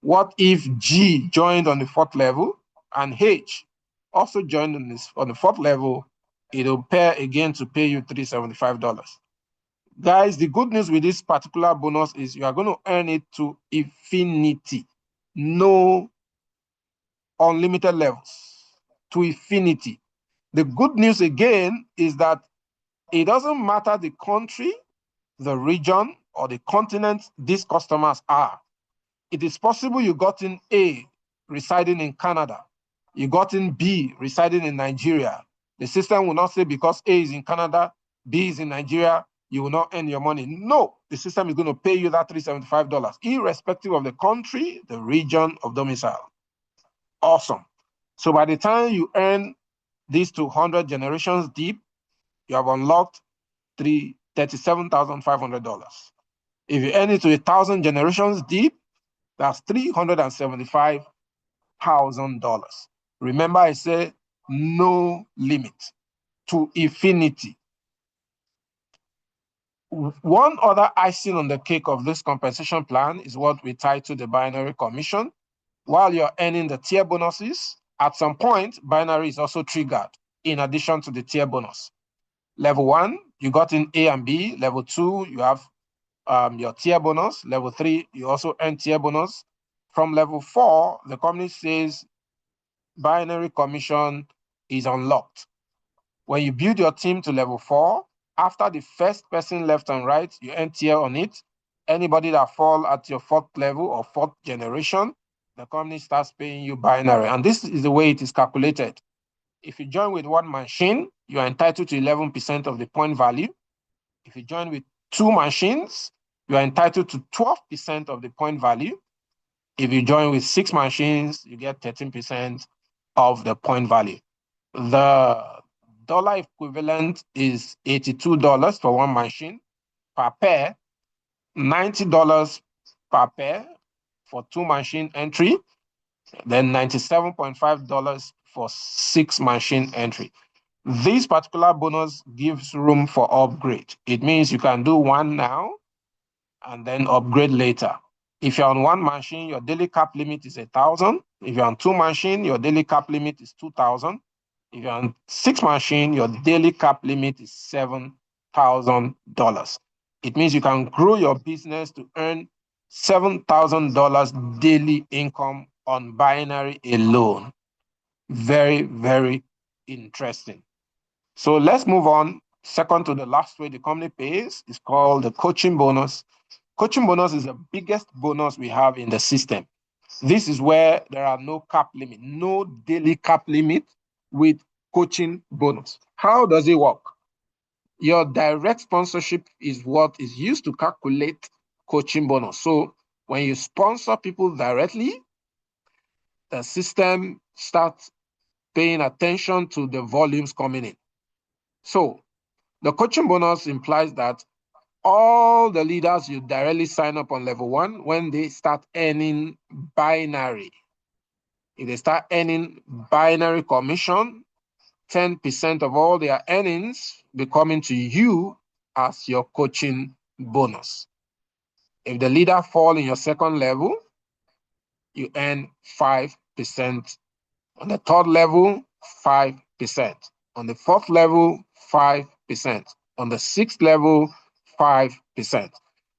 What if G joined on the fourth level and H also joined on the fourth level? It'll pair again to pay you $375. Guys, the good news with this particular bonus is you are going to earn it to infinity. No unlimited levels, to infinity. The good news again is that it doesn't matter the country, the region, or the continent these customers are. It is possible you got in A residing in Canada, you got in B residing in Nigeria. The system will not say because A is in Canada, B is in Nigeria, you will not earn your money. No, the system is going to pay you that $375, irrespective of the country, the region of domicile. Awesome. So by the time you earn these 200 generations deep, you have unlocked $37,500. If you earn it to 1,000 generations deep, that's $375,000. Remember, I say no limit, to infinity. One other icing on the cake of this compensation plan is what we title the binary commission. While you're earning the tier bonuses, at some point, binary is also triggered in addition to the tier bonus. Level 1, you got in A and B. Level 2, you have your tier bonus. Level 3, you also earn tier bonus. From level 4, the company says binary commission is unlocked. When you build your team to level 4, after the first person left and right, you earn tier on it. Anybody that fall at your fourth level or fourth generation, the company starts paying you binary. And this is the way it is calculated. If you join with one machine, you are entitled to 11% of the point value. If you join with two machines, you are entitled to 12% of the point value. If you join with 6 machines, you get 13% of the point value. The dollar equivalent is $82 for one machine per pair, $90 per pair for 2 machine entry, then $97.5 for 6 machine entry. This particular bonus gives room for upgrade. It means you can do one now and then upgrade later. If you're on one machine, your daily cap limit is 1,000. If you're on 2 machines, your daily cap limit is 2,000. If you're on 6 machines, your daily cap limit is $7,000. It means you can grow your business to earn $7,000 daily income on binary alone. Very, very interesting. So let's move on. Second to the last way the company pays is called the coaching bonus. Coaching bonus is the biggest bonus we have in the system. This is where there are no cap limit, no daily cap limit with coaching bonus. How does it work? Your direct sponsorship is what is used to calculate coaching bonus. So when you sponsor people directly, the system starts paying attention to the volumes coming in. So the coaching bonus implies that all the leaders you directly sign up on level 1, when they start earning binary, if they start earning binary commission, 10% of all their earnings be coming to you as your coaching bonus. If the leader fall in your second level, you earn 5%. On the third level, 5%. On the fourth level, 5%. On the sixth level, 5%.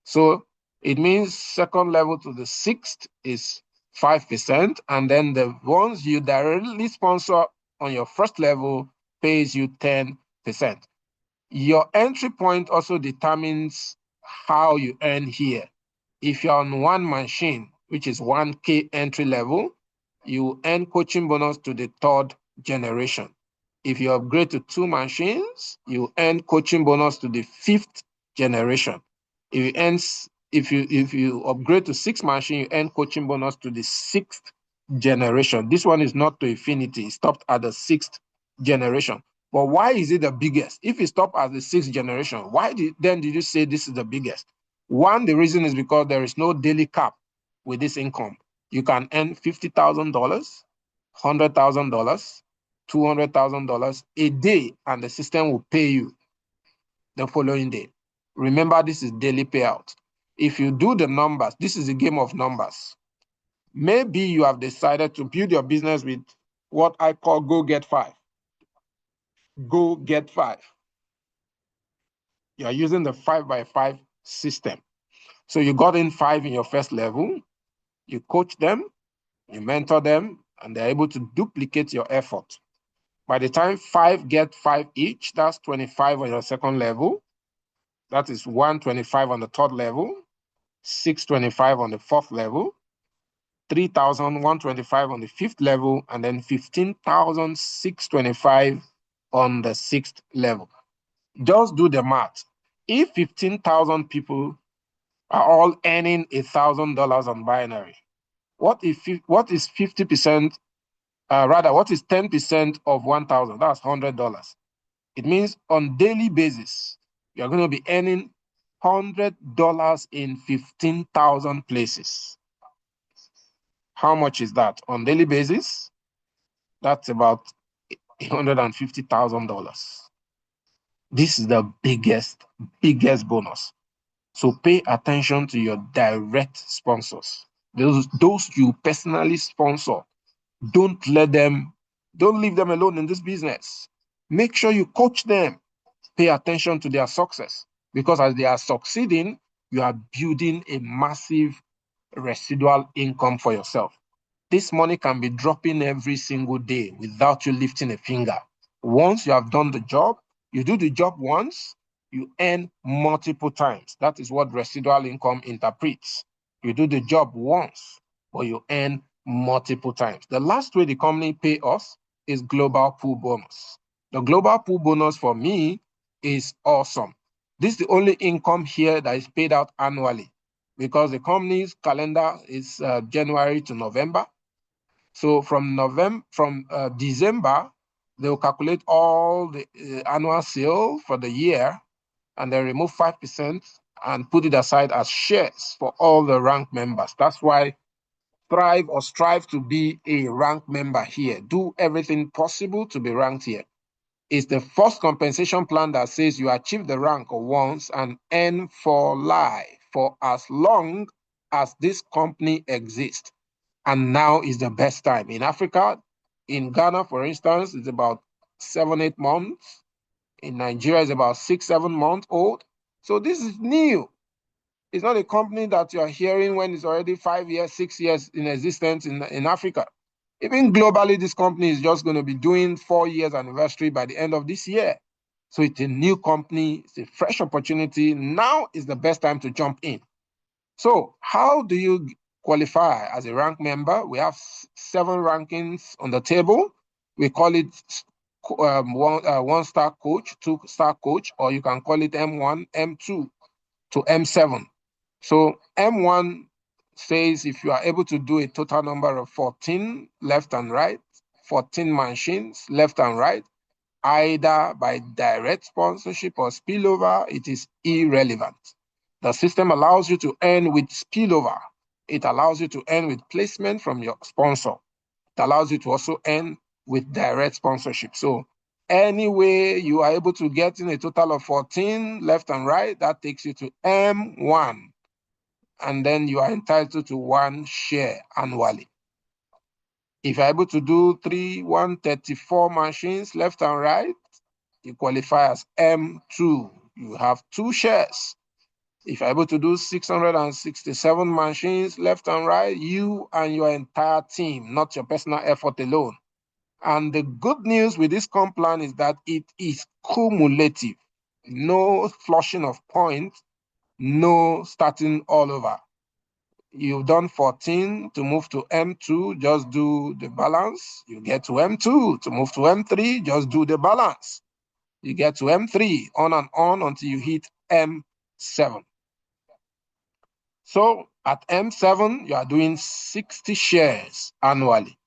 So it means second level to the sixth is 5%. And then the ones you directly sponsor on your first level pays you 10%. Your entry point also determines how you earn here. If you're on one machine, which is 1K entry level, you earn coaching bonus to the third generation. If you upgrade to 2 machines, you earn coaching bonus to the 5th generation. If you upgrade to 6 machines, you earn coaching bonus to the 6th generation. This one is not to infinity. It stopped at the 6th generation. But why is it the biggest? If it stopped at the 6th generation, why did you say this is the biggest? One, the reason is because there is no daily cap with this income. You can earn $50,000, $100,000, $200,000 a day, and the system will pay you the following day. Remember, this is daily payout. If you do the numbers, this is a game of numbers. Maybe you have decided to build your business with what I call go get five. Go get five. You are using the 5x5 system. So you got in five in your first level, you coach them, you mentor them, and they're able to duplicate your effort. By the time five get five each, that's 25 on your second level. That is 125 on the third level, 625 on the fourth level, 3,125 on the fifth level, and then 15,625 on the sixth level. Just do the math. If 15,000 people are all earning $1,000 on binary, what is 50%? Rather, what is 10% of 1,000? That's $100. It means on daily basis, you're going to be earning $100 in 15,000 places. How much is that on daily basis? That's about $150,000. This is the biggest bonus. So pay attention to your direct sponsors. Those you personally sponsor. Don't leave them alone in this business. Make sure you coach them. Pay attention to their success, because as they are succeeding, you are building a massive residual income for yourself. This money can be dropping every single day without you lifting a finger. Once you have done the job, you do the job once, you earn multiple times. That is what residual income interprets. You do the job once, but you earn multiple times. The last way the company pay us is global pool bonus. The global pool bonus for me is awesome. This is the only income here that is paid out annually, because the company's calendar is January to November. So from December, they'll calculate all the annual sale for the year, and then remove 5% and put it aside as shares for all the rank members. That's why thrive or strive to be a rank member here. Do everything possible to be ranked here. It's the first compensation plan that says you achieve the rank once and earn for life for as long as this company exists. And now is the best time. In Africa, in Ghana, for instance, it's about 7, 8 months. In Nigeria, it's about 6, 7 months old. So this is new. It's not a company that you're hearing when it's already 5 years, 6 years in existence in Africa. Even globally, this company is just going to be doing 4 years anniversary by the end of this year. So it's a new company, it's a fresh opportunity. Now is the best time to jump in. So how do you qualify as a rank member? We have 7 rankings on the table. We call it one-star coach, 2-star coach, or you can call it M1, M2 to M7. So M1 says if you are able to do a total number of 14 left and right, 14 machines left and right, either by direct sponsorship or spillover, it is irrelevant. The system allows you to earn with spillover. It allows you to earn with placement from your sponsor. It allows you to also earn with direct sponsorship. So anyway, you are able to get in a total of 14 left and right, that takes you to M1. And then you are entitled to 1 share annually. If you're able to do 134 machines left and right, you qualify as M2. You have 2 shares. If you're able to do 667 machines left and right, you and your entire team, not your personal effort alone. And the good news with this comp plan is that it is cumulative. No flushing of points, no starting all over. You've done 14 to move to M2, just do the balance. You get to M2 to move to M3, just do the balance. You get to M3, on and on until you hit M7. So at M7, you are doing 60 shares annually.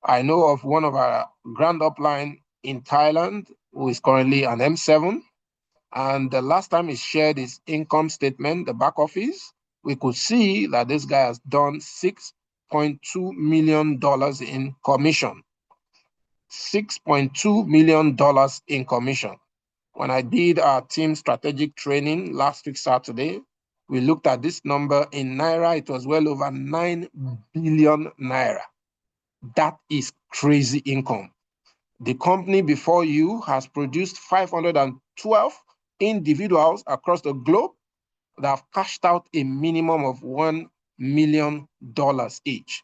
I know of one of our grand upline in Thailand who is currently an M7. And the last time he shared his income statement, the back office, we could see that this guy has done $6.2 million in commission. $6.2 million in commission. When I did our team strategic training last week, Saturday, we looked at this number in Naira. It was well over 9 billion Naira. That is crazy income. The company before you has produced 512 individuals across the globe that have cashed out a minimum of $1 million each.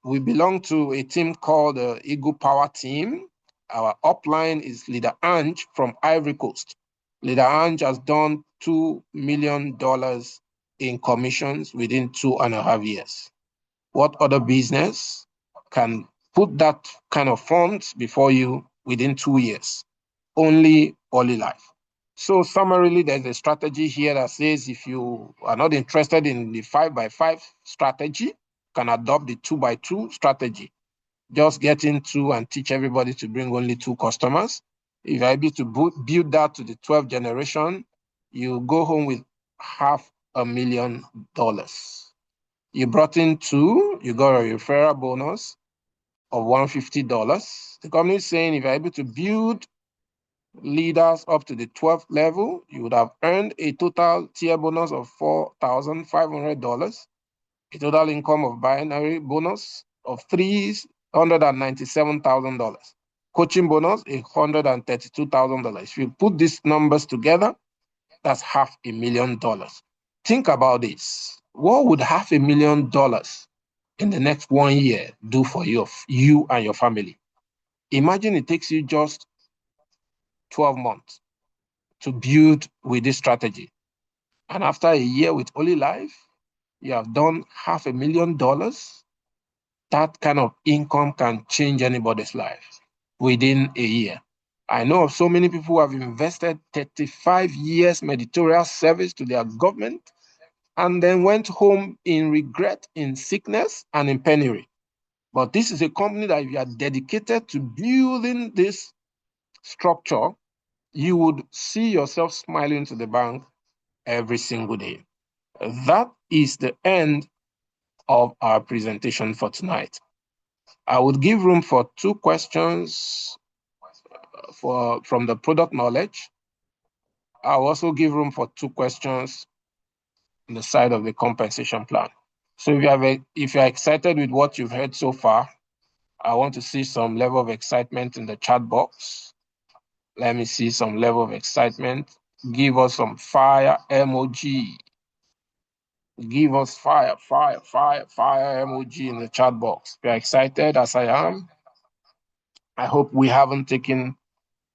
We belong to a team called the Eagle Power Team. Our upline is Leader Ange from Ivory Coast. Leader Ange has done $2 million in commissions within 2.5 years. What other business can put that kind of funds before you within 2 years? Only Olylife. So summarily, there's a strategy here that says if you are not interested in the 5x5 strategy, can adopt the 2x2 strategy. Just get into and teach everybody to bring only 2 customers. If you're able to build that to the 12th generation, you go home with $500,000. You brought in 2, you got a referral bonus of $150. The company is saying if you're able to build leaders up to the 12th level, you would have earned a total tier bonus of $4,500, a total income of binary bonus of $397,000, coaching bonus $132,000. If you put these numbers together, that's $500,000. Think about this. What would $500,000 in the next 1 year do for you and your family? Imagine it takes you just 12 months to build with this strategy. And after a year with Olylife, you have done $500,000. That kind of income can change anybody's life within a year. I know of so many people who have invested 35 years meditorial service to their government and then went home in regret, in sickness, and in penury. But this is a company that if you are dedicated to building this structure, you would see yourself smiling to the bank every single day. That is the end of our presentation for tonight. I would give room for 2 questions from the product knowledge. I'll also give room for 2 questions on the side of the compensation plan. So if you're excited with what you've heard so far, I want to see some level of excitement in the chat box. Let me see some level of excitement. Give us some fire emoji. Give us fire emoji in the chat box. If you're excited as I am, I hope we haven't taken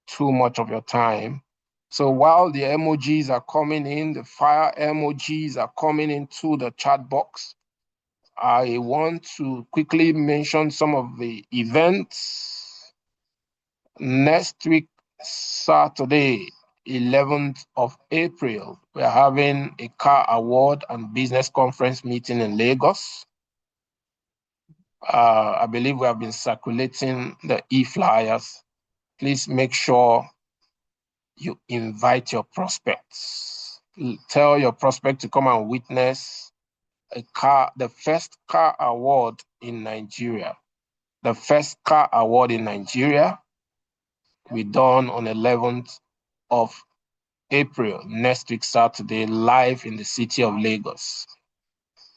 too much of your time. So while the emojis are coming in, the fire emojis are coming into the chat box, I want to quickly mention some of the events. Next week, Saturday, 11th of April, we're having a car award and business conference meeting in Lagos. I believe we have been circulating the e-flyers. Please make sure you invite your prospects. Tell your prospect to come and witness the first car award in Nigeria. The first car award in Nigeria will be done on 11th of April, next week, Saturday, live in the city of Lagos.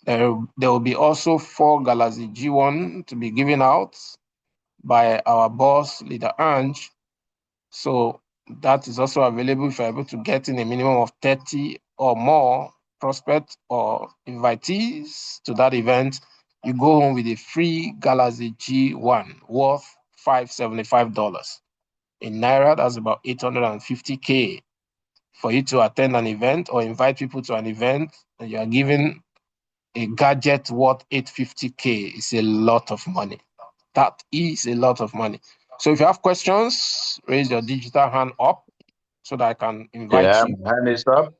There will be also 4 Galaxy G1 to be given out by our boss, Leader Ange. So that is also available if you're able to get in a minimum of 30 or more prospects or invitees to that event. You go home with a free Galaxy G1 worth $575. In Naira, that's about 850K. For you to attend an event or invite people to an event, and you are given a gadget worth 850K. It's a lot of money. That is a lot of money. So if you have questions, raise your digital hand up so that I can invite Yeah, you. hand is up.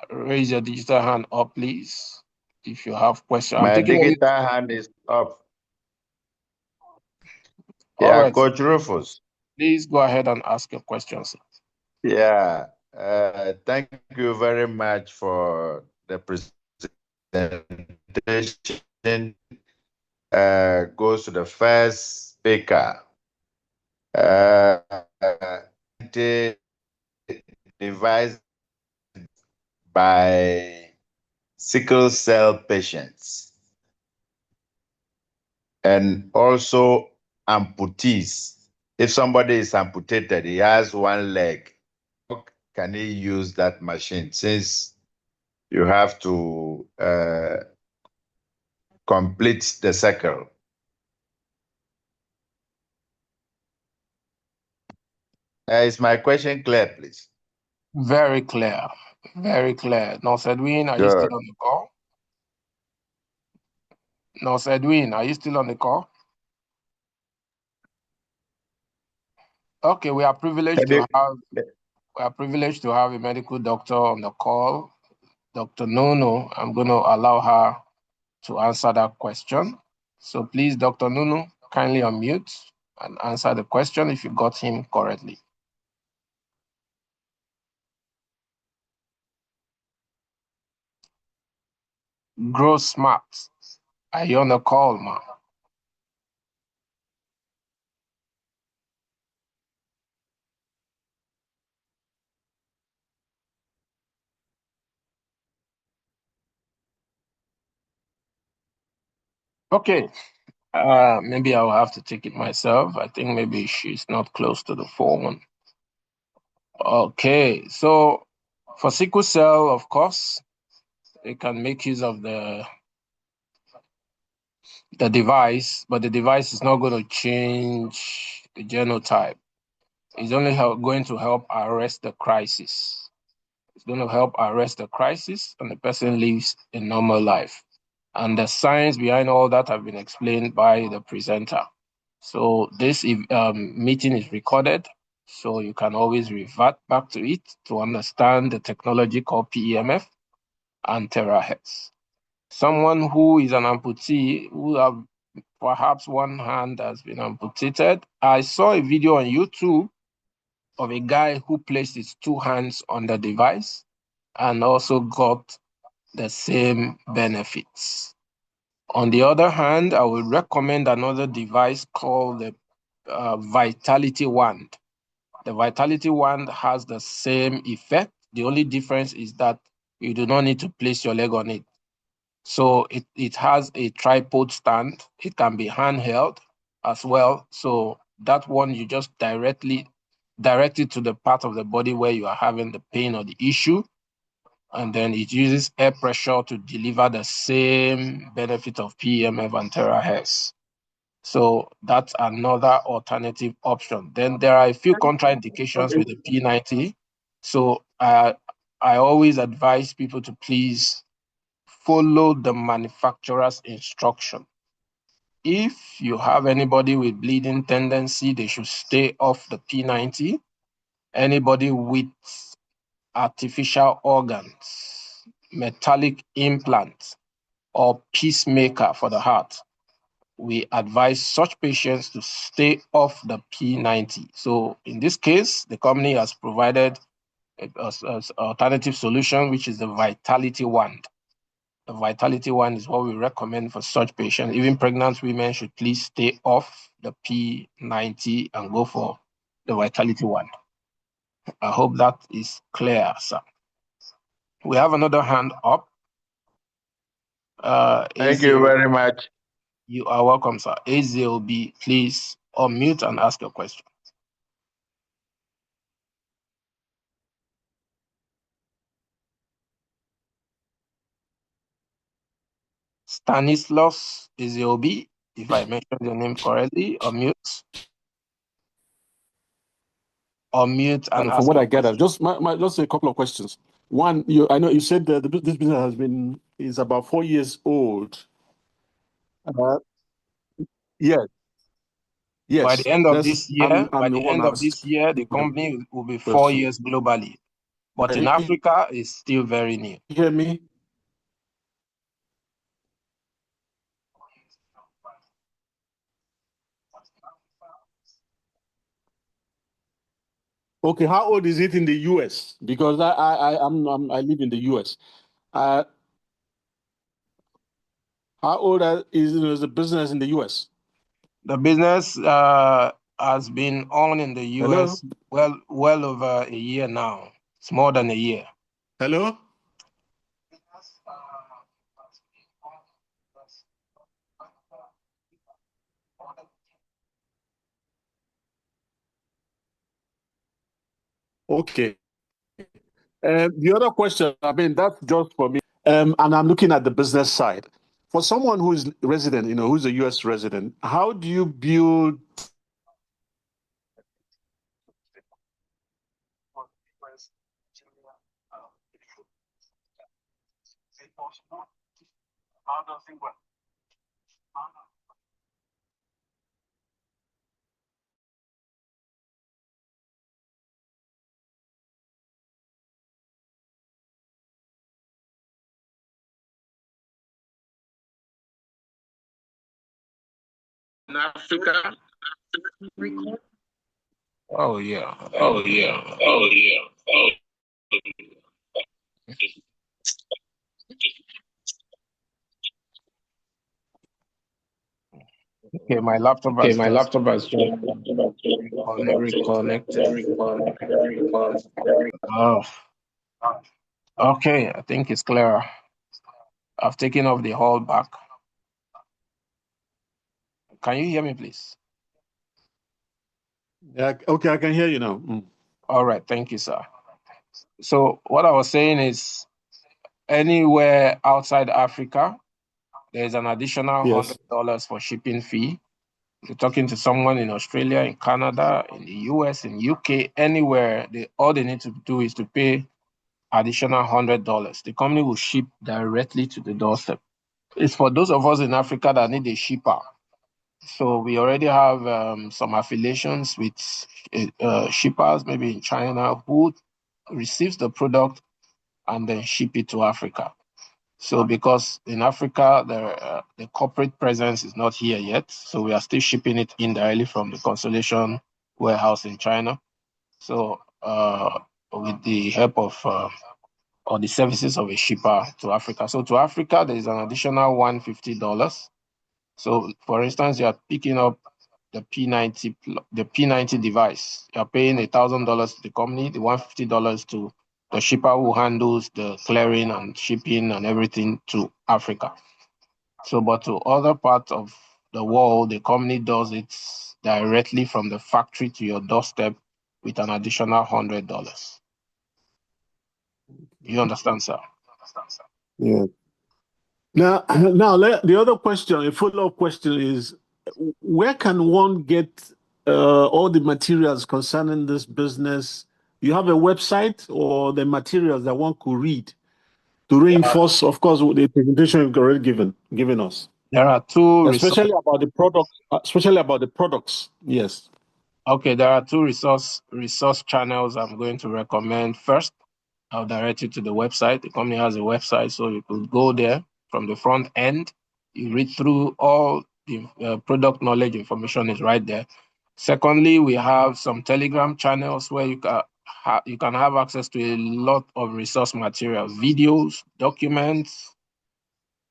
Raise your digital hand up, please. If you have questions, I'm My taking only. digital hand is up. All Yeah, right. Coach Rufus. Please go ahead and ask your questions. Yeah, thank you very much for the presentation. presentation goes to the first speaker. Device by sickle cell patients and also amputees. If somebody is amputated, he has one leg, how can he use that machine since you have to complete the circle? Is my question clear, please? Very clear. Very clear. Nurse Edwin, are you still Good. on the call? Nurse Edwin, are you still on the call? Okay, we are privileged to have a medical doctor on the call, Dr. Nono. I'm going to allow her to answer that question. So please, Dr. Nono, kindly unmute and answer the question if you got him correctly. Grow smart. Are you on the call, ma? Okay. Maybe I'll have to take it myself. I think maybe she's not close to the phone. Okay, so for sickle cell, of course, they can make use of the device, but the device is not going to change the genotype. It's only going to help arrest the crisis. It's going to help arrest the crisis, and the person lives a normal life. And the science behind all that have been explained by the presenter. So this meeting is recorded, so you can always revert back to it to understand the technology called PEMF and terahertz. Someone who is an amputee, who have perhaps one hand has been amputated. I saw a video on YouTube of a guy who placed his two hands on the device and also got the same benefits. On the other hand, I would recommend another device called the Vitality Wand. The Vitality Wand has the same effect. The only difference is that you do not need to place your leg on it. So it has a tripod stand. It can be handheld as well. So that one you just direct it to the part of the body where you are having the pain or the issue. And then it uses air pressure to deliver the same benefit of PEMF and terahertz. So that's another alternative option. Then there are a few contraindications with the P90. So I always advise people to please follow the manufacturer's instruction. If you have anybody with bleeding tendency, they should stay off the P90. Anybody with artificial organs, metallic implants, or pacemaker for the heart, we advise such patients to stay off the P90. So in this case, the company has provided an alternative solution, which is the Vitality Wand. The Vitality Wand is what we recommend for such patients. Even pregnant women should please stay off the P90 and go for the Vitality Wand. I hope that is clear, sir. We have another hand up. Thank you very much. You are welcome, sir. AZLB, please unmute and ask your question. Stanislaus AZLB, if I mentioned your name correctly, unmute. Unmute and ask from what your I gather, question. just a couple of questions. One, I know you said that this business is about 4 years old. Yes, By the yes. end of this year, I'm the one asked. the company will be 4 years globally. But in Africa, it's still very new. You hear me? Okay, how old is it in the US? Because I live in the US. How old is the business in the US? The business has been on in the Hello? US well over a year now. It's more than a year. Hello? Okay. The other question, I mean, that's just for me. And I'm looking at the business side. For someone who is resident, who's a US resident, how do you build In Africa. Oh yeah. Oh yeah. Oh yeah. Oh. Okay, my laptop Okay, has my just laptop has just reconnected. Oh, okay. I think it's clearer. I've taken off the whole back. Can you hear me, please? Yeah, okay, I can hear you now. All right. Thank you, sir. So what I was saying is anywhere outside Africa, there's an additional Yes. $100 for shipping fee. If you're talking to someone in Australia, in Canada, in the US, in UK, anywhere, all they need to do is to pay additional $100. The company will ship directly to the doorstep. It's for those of us in Africa that need a shipper. So we already have some affiliations with shippers, maybe in China, who receives the product and then ship it to Africa. So because in Africa, the corporate presence is not here yet, so we are still shipping it indirectly from the consolidation warehouse in China. So with the help of or the services of a shipper to Africa. So to Africa, there is an additional $150. So for instance, you are picking up the P90 device. You are paying $1,000 to the company, the $150 to the shipper who handles the clearing and shipping and everything to Africa. So, but to other parts of the world, the company does it directly from the factory to your doorstep with an additional $100. You understand, sir? Yeah. Now, the other question, a follow-up question is, where can one get all the materials concerning this business? You have a website or the materials that one could read to reinforce, of course, the presentation you've already given us, There are two especially about the products. Especially about the products. Yes. Okay, there are two resource channels I'm going to recommend. First, I'll direct you to the website. The company has a website, so you could go there from the front end. You read through all the product knowledge information is right there. Secondly, we have some Telegram channels where you can have access to a lot of resource material, videos, documents,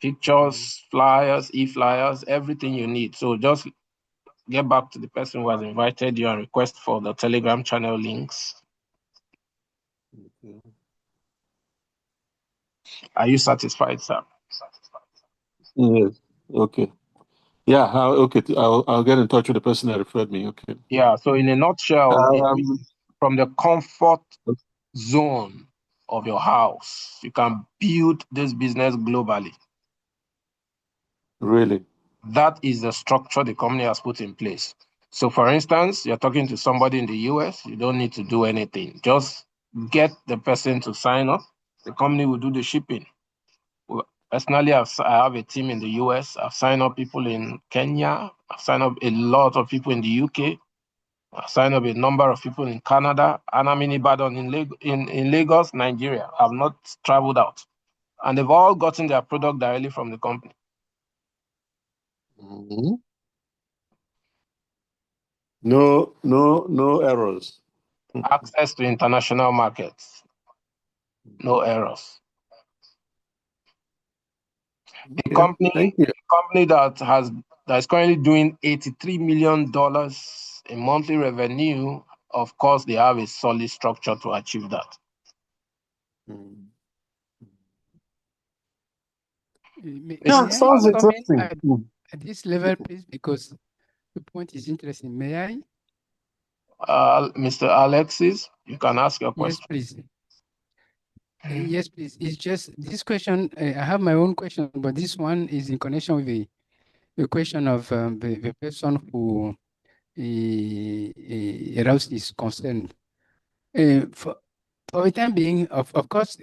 pictures, flyers, e-flyers, everything you need. So just get back to the person who has invited you and request for the Telegram channel links. Are you satisfied, sir? Yes. Okay. Yeah. Okay. I'll get in touch with the person that referred me. Okay. Yeah. So in a nutshell, Um, from the comfort zone of your house, you can build this business globally. really. That is the structure the company has put in place. So for instance, you're talking to somebody in the US, you don't need to do anything. Just get the person to sign up. The company will do the shipping. Personally, I have a team in the US. I've signed up people in Kenya. I've signed up a lot of people in the UK. I've signed up a number of people in Canada. And I'm in Ibadan, in Lagos, Nigeria. I've not traveled out. And they've all gotten their product directly from the company. Mhm. No errors. Access to international markets. No errors. A company, Thank you. a company that is currently doing $83 million in monthly revenue. Of course, they have a solid structure to achieve that. Mm. It's, May I Sounds comment interesting. at this level, please? Because the point is interesting. May I? Mr. Alexis, you can ask your Yes, question. please. Yes, please. It's just this question. I have my own question, but this one is in connection with the question of the person who aroused his concern. For the time being, of course,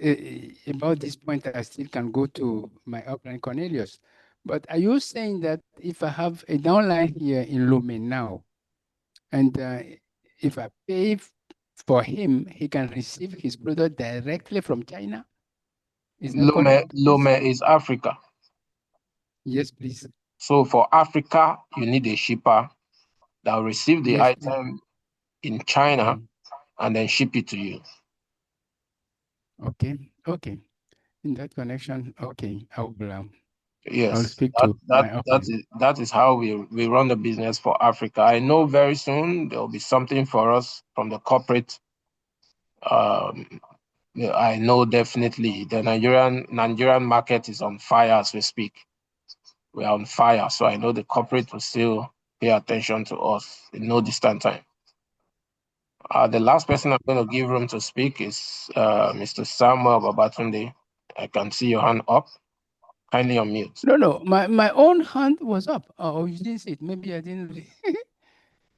about this point, I still can go to my upline Cornelius. But are you saying that if I have a downline here in Lome now, and if I pay for him, he can receive his product directly from China? Is that correct? Lome is Africa. Yes, please. So for Africa, you need a shipper that will receive the Yes, please. item in China and then ship it to you. Okay. Okay. In that connection, okay, I'll Yes, speak to my upline. that is how we run the business for Africa. I know very soon there will be something for us from the corporate. Yeah, I know definitely the Nigerian market is on fire as we speak. We are on fire, so I know the corporate will still pay attention to us in no distant time. The last person I'm going to give room to speak is Mr. Samuel Babatunde. I can see your hand up. Kindly unmute. No. My own hand was up. Oh, you didn't see it. Maybe I didn't.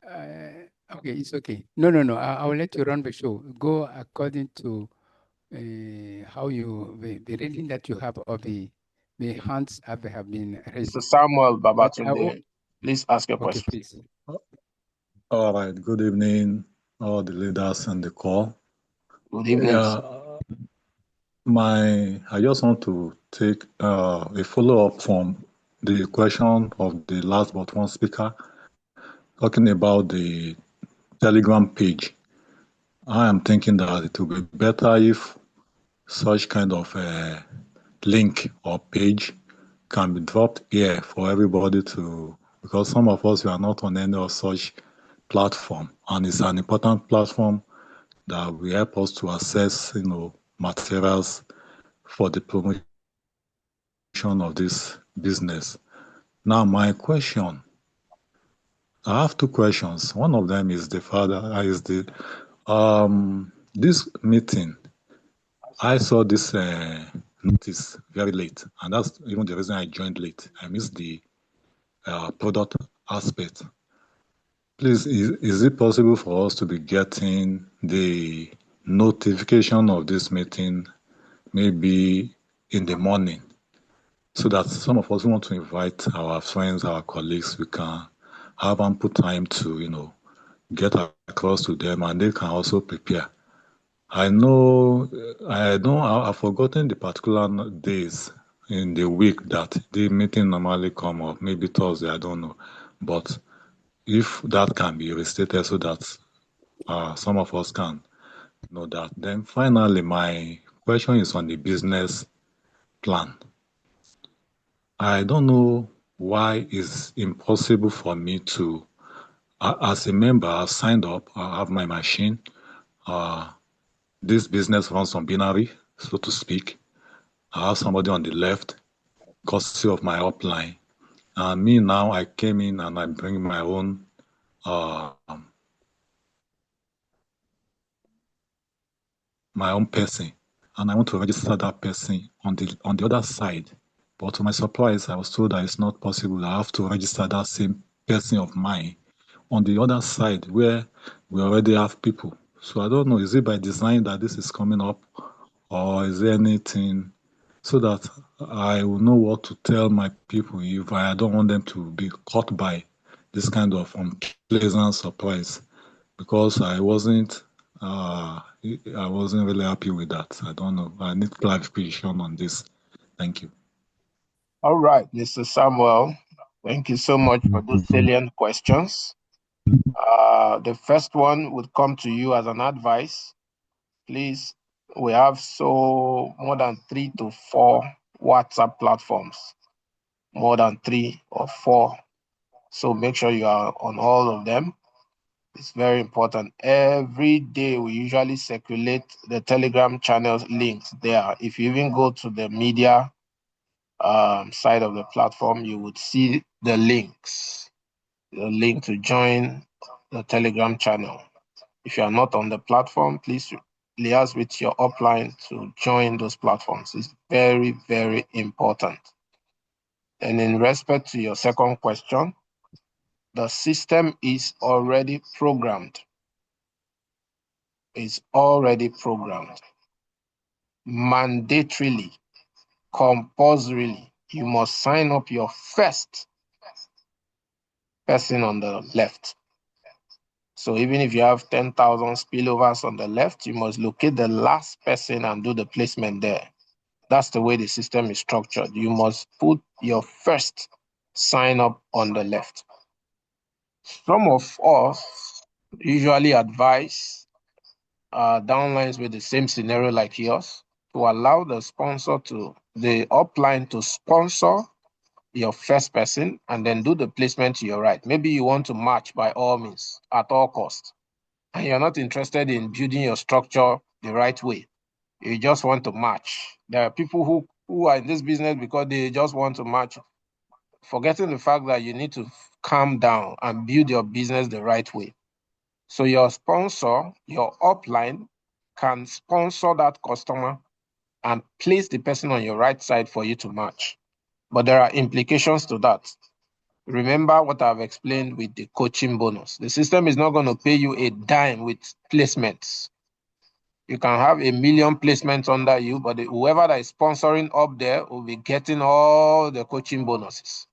Okay, it's okay. No. I will let you run the show. Go according to how the rating that you have of the hands have been raised. Mr. Samuel But Babatunde, please ask your okay, question. please. All right. Good evening, all the leaders on the call. Good evening. Yeah, I just want to take a follow-up from the question of the last but one speaker talking about the Telegram page. I am thinking that it would be better if such kind of a link or page can be dropped here for everybody to, because some of us we are not on any of such platform, and it's an important platform that will help us to access, materials for the promotion of this business. Now, my question, I have two questions. One of them is this meeting. I saw this notice very late, and that's even the reason I joined late. I missed the product aspect. Please, is it possible for us to be getting the notification of this meeting maybe in the morning, so that some of us who want to invite our friends, our colleagues, we can have ample time to, get across to them and they can also prepare. I've forgotten the particular days in the week that the meeting normally come up, maybe Thursday, I don't know. But if that can be restated so that some of us can know that. Then finally, my question is on the business plan. I don't know why it's impossible for me to, as a member, I've signed up, I have my machine. This business runs on binary, so to speak. I have somebody on the left, courtesy of my upline. And me now, I came in and I bring my own person, and I want to register that person on the other side. But to my surprise, I was told that it's not possible. I have to register that same person of mine on the other side where we already have people. So I don't know, is it by design that this is coming up, or is there anything so that I will know what to tell my people if I don't want them to be caught by this kind of unpleasant surprise, because I wasn't really happy with that. I don't know. I need clarification on this. Thank you. All right, Mr. Samuel, thank you so much for those salient questions. The first one would come to you as an advice. Please, we have more than 3 to 4 WhatsApp platforms. more than 3 or 4. So make sure you are on all of them. It's very important. Every day we usually circulate the Telegram channel links there. If you even go to the media side of the platform, you would see the links, the link to join the Telegram channel. If you are not on the platform, please liaise with your upline to join those platforms. It's very, very important. And in respect to your second question, the system is already programmed. It's already programmed. Mandatorily, compulsorily, you must sign up your first person on the left. So even if you have 10,000 spillovers on the left, you must locate the last person and do the placement there. That's the way the system is structured. You must put your first sign up on the left. Some of us usually advise downlines with the same scenario like yours to allow the upline to sponsor your first person and then do the placement to your right. Maybe you want to match by all means at all costs, and you're not interested in building your structure the right way. You just want to match. There are people who are in this business because they just want to match, forgetting the fact that you need to calm down and build your business the right way. So your sponsor, your upline, can sponsor that customer and place the person on your right side for you to match. But there are implications to that. Remember what I've explained with the coaching bonus. The system is not going to pay you a dime with placements. You can have 1 million placements under you, but whoever that is sponsoring up there will be getting all the coaching bonuses.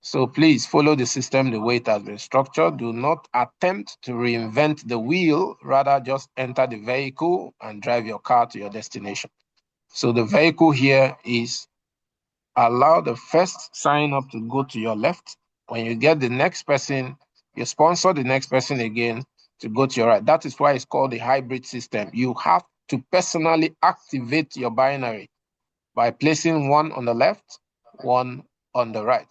So please follow the system the way it has been structured. Do not attempt to reinvent the wheel. Rather, just enter the vehicle and drive your car to your destination. So the vehicle here is allow the first sign up to go to your left. When you get the next person, you sponsor the next person again to go to your right. That is why it's called the hybrid system. You have to personally activate your binary by placing one on the left, one on the right.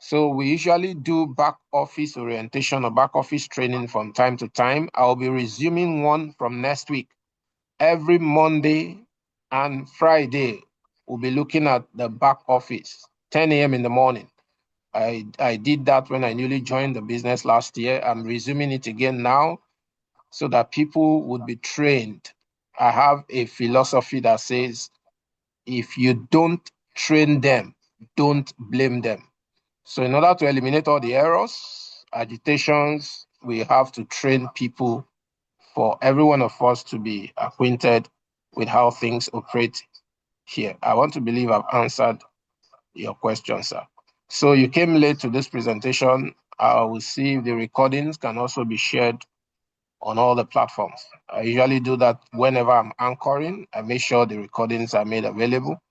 So we usually do back office orientation or back office training from time to time. I'll be resuming one from next week. Every Monday and Friday, we'll be looking at the back office, 10 a.m. in the morning. I did that when I newly joined the business last year. I'm resuming it again now so that people would be trained. I have a philosophy that says, if you don't train them, don't blame them. So in order to eliminate all the errors, agitations, we have to train people for every one of us to be acquainted with how things operate here. I want to believe I've answered your question, sir. So you came late to this presentation. I will see if the recordings can also be shared on all the platforms. I usually do that whenever I'm anchoring. I make sure the recordings are made available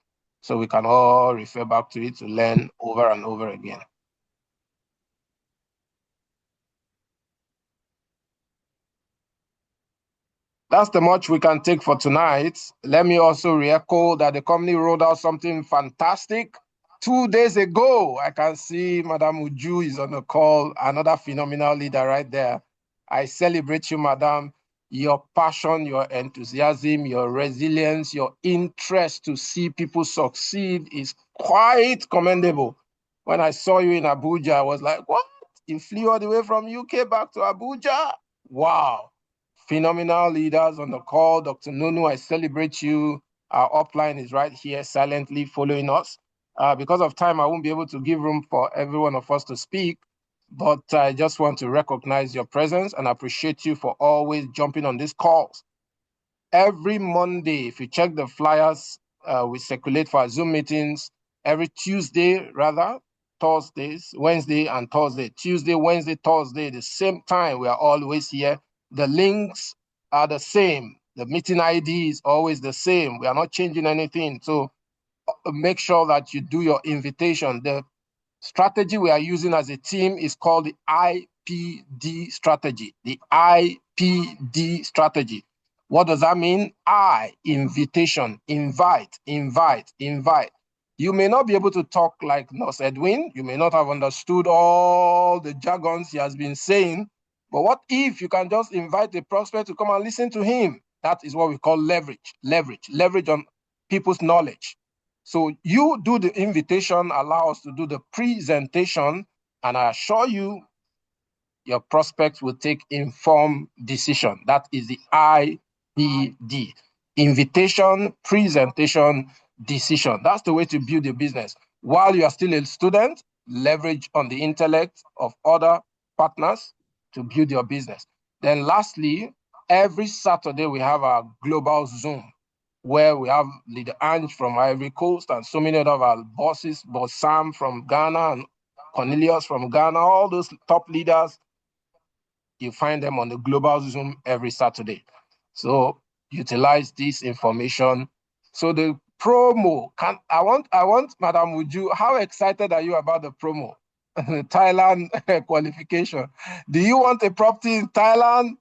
so we can all refer back to it to learn over and over again. That's the much we can take for tonight. Let me also re-echo that the company rolled out something fantastic 2 days ago. I can see Madam Uju is on the call, another phenomenal leader right there. I celebrate you, Madam. Your passion, your enthusiasm, your resilience, your interest to see people succeed is quite commendable. When I saw you in Abuja, I was like, what? You flew all the way from UK back to Abuja? Wow. Phenomenal leaders on the call. Dr. Nunu, I celebrate you. Our upline is right here silently following us. Because of time, I won't be able to give room for every one of us to speak, but I just want to recognize your presence and appreciate you for always jumping on these calls. Every Monday, if you check the flyers, we circulate for our Zoom meetings every Tuesday, rather, Thursdays, Wednesday and Thursday. Tuesday, Wednesday, Thursday, the same time. We are always here. The links are the same. The meeting ID is always the same. We are not changing anything. So make sure that you do your invitation. The strategy we are using as a team is called the IPD strategy. The IPD strategy. What does that mean? I, invitation, invite, invite, invite. You may not be able to talk like Nurse Edwin. You may not have understood all the jargons he has been saying. But what if you can just invite a prospect to come and listen to him? That is what we call leverage. Leverage on people's knowledge. So you do the invitation, allow us to do the presentation, and I assure you, your prospects will take informed decision. That is the IPD. Invitation, presentation, decision. That's the way to build a business. While you are still a student, leverage on the intellect of other partners to build your business. Then lastly, every Saturday we have our global Zoom where we have Leader Ange from Ivory Coast and so many other of our bosses, Boss Sam from Ghana and Cornelius from Ghana, all those top leaders. You find them on the global Zoom every Saturday. So utilize this information. So the promo, I want Madam Uju, how excited are you about the promo? The Thailand qualification. Do you want a property in Thailand?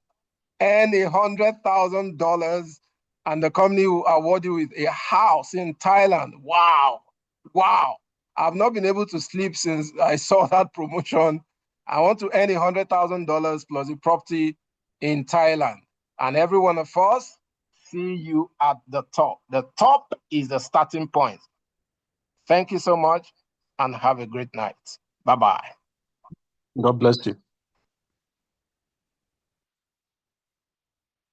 Earn $100,000 and the company will award you with a house in Thailand. Wow. Wow. I've not been able to sleep since I saw that promotion. I want to earn $100,000 plus a property in Thailand. And every one of us, see you at the top. The top is the starting point. Thank you so much and have a great night. Bye-bye. God bless you.